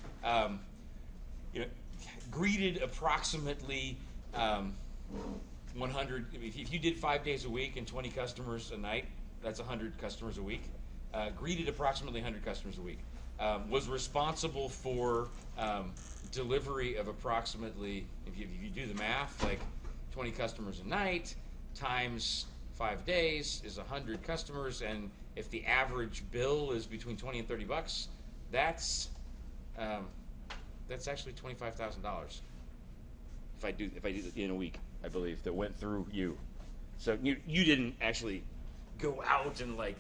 Greeted approximately 100. If you did 5 days a week and 20 customers a night, that's 100 customers a week. Greeted approximately 100 customers a week. Was responsible for delivery of approximately, if you do the math, like 20 customers a night times 5 days is 100 customers, and if the average bill is between $20 and $30, that's That's actually $25,000. If I do it in a week, I believe, that went through you. So you didn't actually go out and like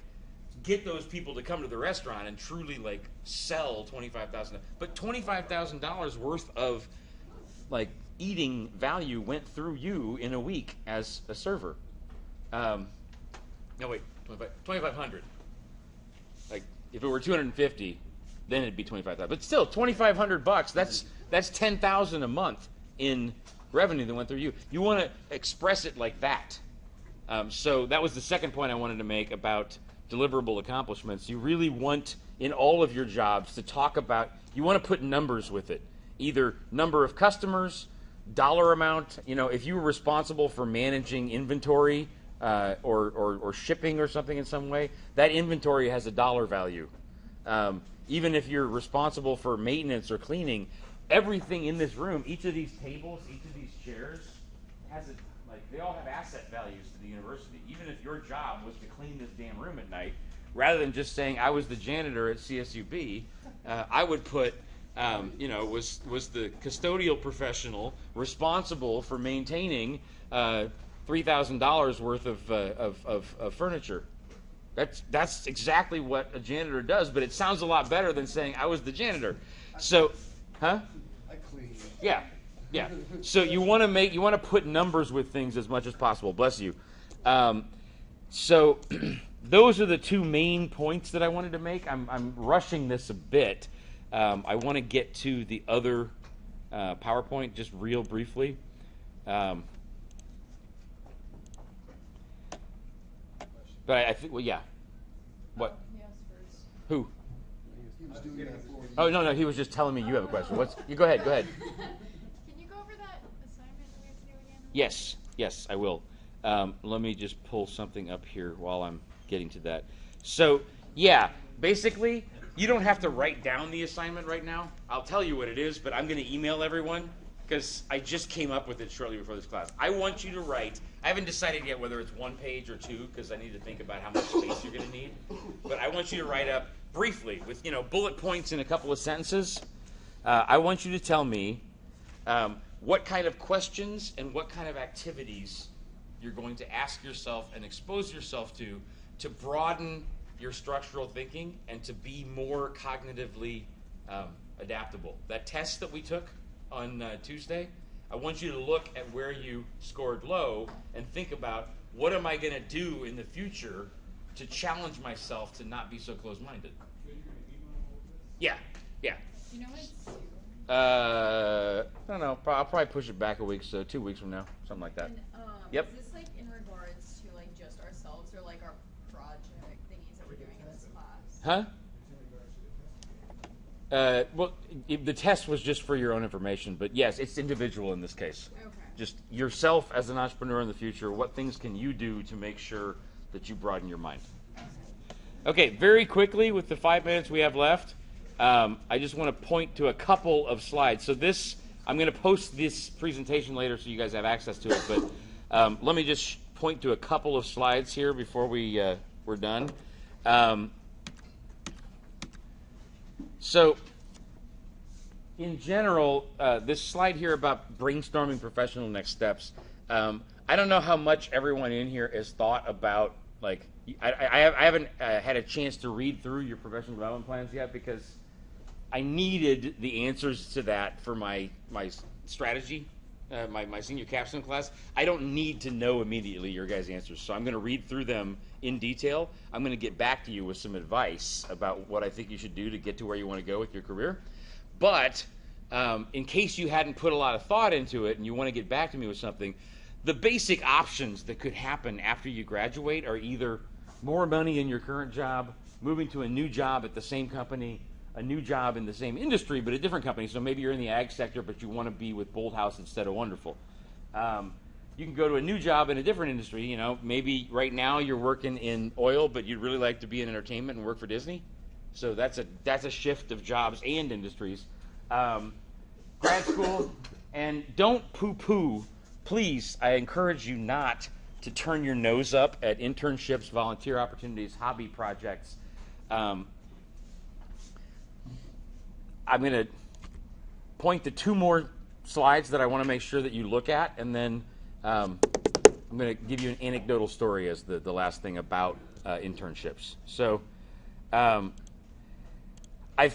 get those people to come to the restaurant and truly like sell $25,000, but $25,000 worth of like eating value went through you in a week as a server. No wait, 2,500. Like if it were 250, then it'd be 25,000. But still, $2,500. That's 10,000 a month in revenue that went through you. You want to express it like that. So that was the second point I wanted to make about deliverable accomplishments. You really want in all of your jobs to talk about. You want to put numbers with it, either number of customers, dollar amount. You know, if you were responsible for managing inventory or shipping or something in some way, that inventory has a dollar value. Even if you're responsible for maintenance or cleaning, everything in this room, each of these tables, each of these chairs, has they all have asset values to the university. Even if your job was to clean this damn room at night, rather than just saying I was the janitor at CSUB, I would put, was the custodial professional responsible for maintaining $3,000 worth of furniture. That's exactly what a janitor does, but it sounds a lot better than saying I was the janitor. So, huh? I clean. Yeah. So you want to put numbers with things as much as possible. Bless you. So those are the two main points that I wanted to make. I'm rushing this a bit. I want to get to the other PowerPoint just real briefly. But I think, well, yeah. What? Yes, first. Who? He was doing that for you. Oh, no, he was just telling me you have a question. You go ahead. Can you go over that assignment we have to do again? Yes, I will. Let me just pull something up here while I'm getting to that. So, yeah, basically, you don't have to write down the assignment right now. I'll tell you what it is, but I'm going to email everyone because I just came up with it shortly before this class. I want you to write. I haven't decided yet whether it's 1 page or 2 because I need to think about how much space you're going to need. But I want you to write up briefly with bullet points in a couple of sentences. I want you to tell me what kind of questions and what kind of activities you're going to ask yourself and expose yourself to broaden your structural thinking and to be more cognitively adaptable. That test that we took on Tuesday, I want you to look at where you scored low and think about what am I going to do in the future to challenge myself to not be so closed-minded. Yeah. Do you know when it's due? I don't know. I'll probably push it back a week, so 2 weeks from now, something like that. And, Yep. Is this like in regards to like just ourselves or like our project thingies that we're doing in this class? Huh? Well, the test was just for your own information, but yes, it's individual in this case. Okay. Just yourself as an entrepreneur in the future, what things can you do to make sure that you broaden your mind? Okay, very quickly with the 5 minutes we have left, I just want to point to a couple of slides. So I'm going to post this presentation later so you guys have access to it, but let me just point to a couple of slides here before we're done. So, in general, this slide here about brainstorming professional next steps, I don't know how much everyone in here has thought about, like, I haven't had a chance to read through your professional development plans yet because I needed the answers to that for my strategy, my senior capstone class. I don't need to know immediately your guys' answers, so I'm going to read through them in detail. I'm going to get back to you with some advice about what I think you should do to get to where you want to go with your career. But in case you hadn't put a lot of thought into it and you want to get back to me with something, the basic options that could happen after you graduate are either more money in your current job, moving to a new job at the same company, a new job in the same industry but a different company. So maybe you're in the ag sector but you want to be with Bolthouse instead of Wonderful. You can go to a new job in a different industry. Maybe right now you're working in oil but you'd really like to be in entertainment and work for Disney. So that's a shift of jobs and industries. Grad school, and don't poo-poo. Please, I encourage you not to turn your nose up at internships, volunteer opportunities, hobby projects. I'm going to point to two more slides that I want to make sure that you look at, and then I'm going to give you an anecdotal story as the last thing about internships. So I've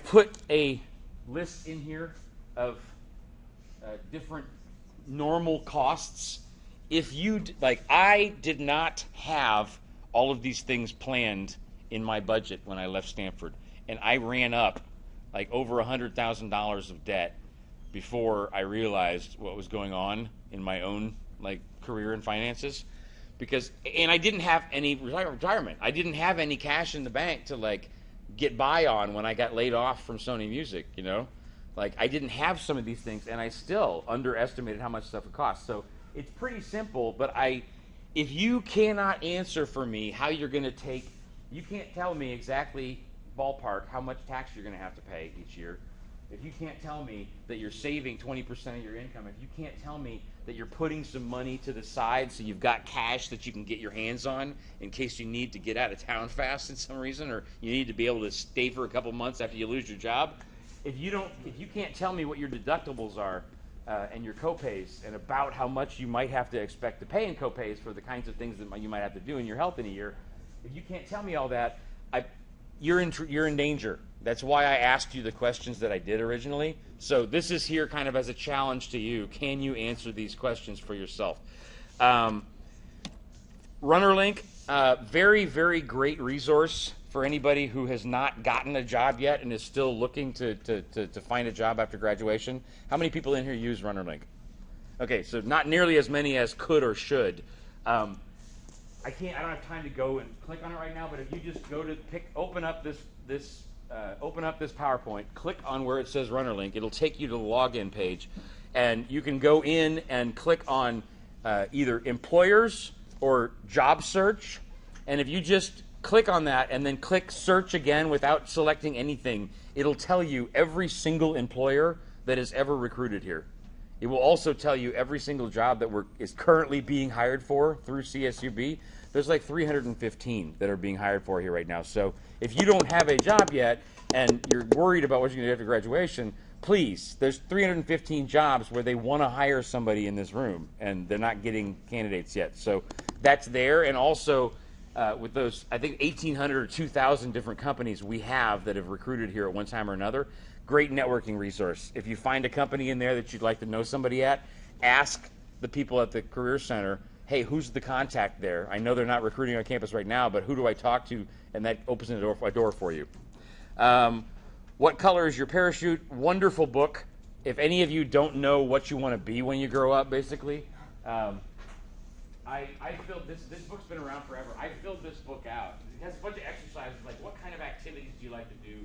put a list in here of different normal costs. If you, I did not have all of these things planned in my budget when I left Stanford, and I ran up over $100,000 of debt before I realized what was going on in my own career and finances, and I didn't have any retirement. I didn't have any cash in the bank to get by on when I got laid off from Sony Music. I didn't have some of these things, and I still underestimated how much stuff it cost. So it's pretty simple, but if you cannot answer for me how you're going to take, you can't tell me exactly ballpark how much tax you're going to have to pay each year. If you can't tell me that you're saving 20% of your income, if you can't tell me that you're putting some money to the side so you've got cash that you can get your hands on in case you need to get out of town fast for some reason, or you need to be able to stay for a couple months after you lose your job, if you can't tell me what your deductibles are and your copays and about how much you might have to expect to pay in copays for the kinds of things that you might have to do in your health in a year, if you can't tell me all that, you're in danger. That's why I asked you the questions that I did originally. So this is here kind of as a challenge to you. Can you answer these questions for yourself? RunnerLink, very, very great resource for anybody who has not gotten a job yet and is still looking to find a job after graduation. How many people in here use RunnerLink? Okay, so not nearly as many as could or should. I don't have time to go and click on it right now, but if you just go to open up this PowerPoint, click on where it says RunnerLink, it'll take you to the login page, and you can go in and click on either employers or job search, and if you just click on that and then click search again without selecting anything, it'll tell you every single employer that has ever recruited here. It will also tell you every single job that is currently being hired for through CSUB. There's 315 that are being hired for here right now. So if you don't have a job yet and you're worried about what you're going to do after graduation, please, there's 315 jobs where they want to hire somebody in this room, and they're not getting candidates yet. So that's there. And also with those, I think, 1,800 or 2,000 different companies we have that have recruited here at one time or another, great networking resource. If you find a company in there that you'd like to know somebody at, ask the people at the Career Center, hey, who's the contact there? I know they're not recruiting on campus right now, but who do I talk to? And that opens a door for you. What color is your parachute? Wonderful book. If any of you don't know what you want to be when you grow up, basically, I filled this book's been around forever. I filled this book out. It has a bunch of exercises, like what kind of activities do you like to do?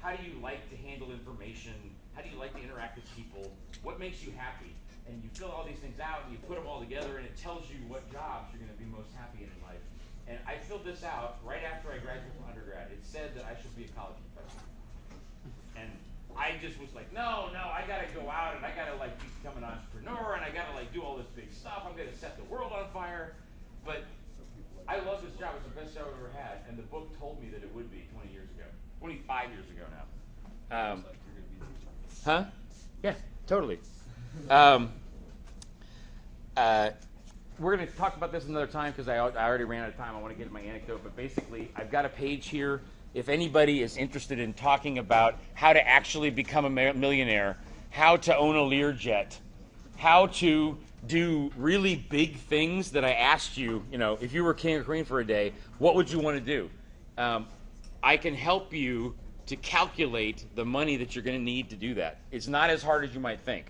How do you like to handle information? How do you like to interact with people? What makes you happy? And you fill all these things out and you put them all together, and it tells you what jobs you're going to be most happy in life. And I filled this out right after I graduated from undergrad. It said that I should be a college professor. And I just was like, no, I got to go out and I got to become an entrepreneur and I got to do all this big stuff. I'm going to set the world on fire. But I love this job. It's the best job I've ever had. And the book told me that it would be 25 years ago now. Huh? Yeah, totally. We're going to talk about this another time because I already ran out of time. I want to get to my anecdote. But basically, I've got a page here. If anybody is interested in talking about how to actually become a millionaire, how to own a Learjet, how to do really big things that I asked you, if you were king or queen for a day, what would you want to do? I can help you to calculate the money that you're going to need to do that. It's not as hard as you might think.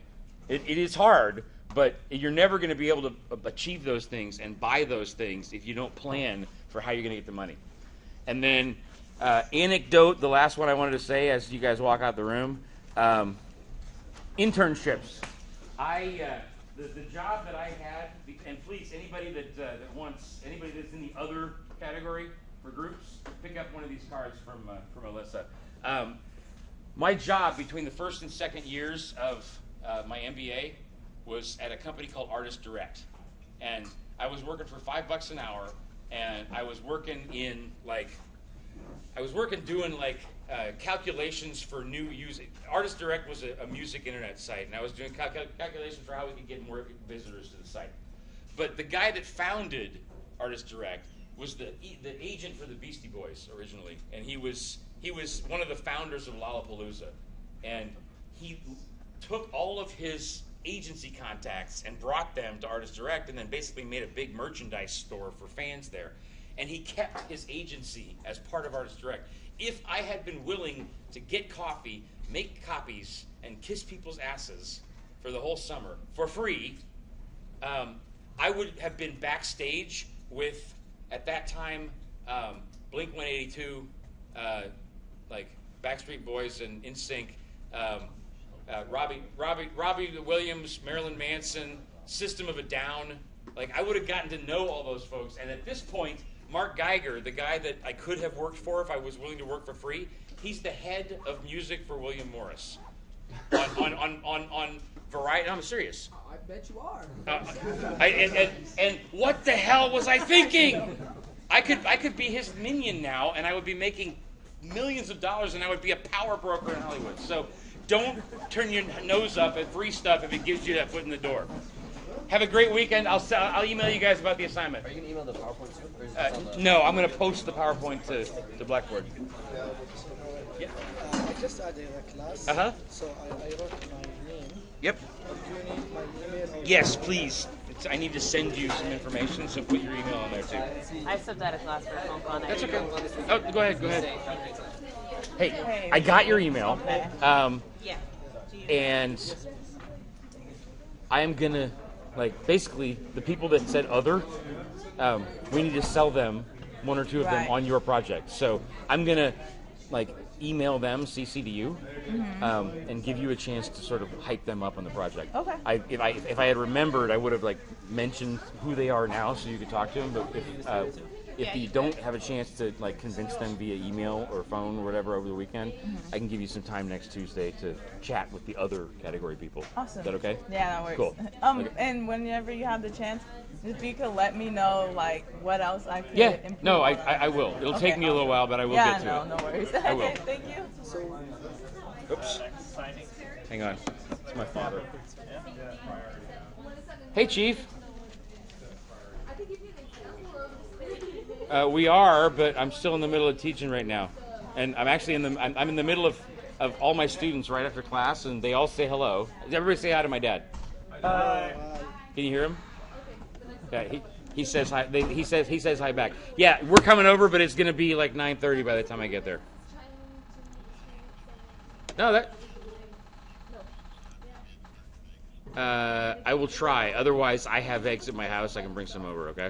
It is hard, but you're never going to be able to achieve those things and buy those things if you don't plan for how you're going to get the money. And then anecdote, the last one I wanted to say as you guys walk out the room, internships. The job that I had, and please, anybody that wants, anybody that's in the other category for groups, pick up one of these cards from Alyssa. My job between the first and second years of my MBA was at a company called Artist Direct, and I was working for $5 an hour, and I was working in I was working doing like calculations for new users. Artist Direct was a music internet site, and I was doing calculations for how we could get more visitors to the site. But the guy that founded Artist Direct was the agent for the Beastie Boys originally, and he was one of the founders of Lollapalooza, and he took all of his agency contacts and brought them to Artist Direct, and then basically made a big merchandise store for fans there. And he kept his agency as part of Artist Direct. If I had been willing to get coffee, make copies, and kiss people's asses for the whole summer for free, I would have been backstage with, at that time, Blink 182, like Backstreet Boys and NSYNC, Robbie Williams, Marilyn Manson, System of a Down. Like, I would have gotten to know all those folks. And at this point, Mark Geiger, the guy that I could have worked for if I was willing to work for free, he's the head of music for William Morris on Variety. No, I'm serious. I bet you are. And what the hell was I thinking? I could be his minion now, and I would be making millions of dollars, and I would be a power broker in Hollywood. So don't turn your nose up at free stuff if it gives you that foot in the door. Have a great weekend. I'll email you guys about the assignment. Are you going to email the PowerPoint too? Or is this on the... No, I'm going to post the PowerPoint to Blackboard. Yeah. I just added a class. Uh-huh. So I wrote my name. Yep. Do you need my email? Or Yes, please. I need to send you some information, so put your email on there too. I stepped out of class for a phone call. That's okay. Oh, go ahead. Hey, I got your email. Yeah. And I am going to, like, basically, the people that said other, we need to sell them, one or two of them, on your project. So I'm going to, like, email them, CC to you, and give you a chance to sort of hype them up on the project. Okay. If I had remembered, I would have, like, mentioned who they are now so you could talk to them. But if you don't have a chance to, like, convince them via email or phone or whatever over the weekend, I can give you some time next Tuesday to chat with the other category people. Awesome. Is that okay? Yeah, that works. Cool. Okay. And whenever you have the chance, if you could let me know, like, what else I could improve. No, I will. It'll take me a little while, but I will get to it. No worries. I will. Thank you. Oops. Hang on. It's my father. Hey, Chief. We are, but I'm still in the middle of teaching right now, and I'm actually I'm in the middle of all my students right after class, and they all say hello. Everybody say hi to my dad. Hi. Can you hear him? Yeah, he says hi. He says hi back. Yeah, we're coming over, but it's gonna be like 9:30 by the time I get there. No, that. I will try. Otherwise, I have eggs at my house. I can bring some over. Okay.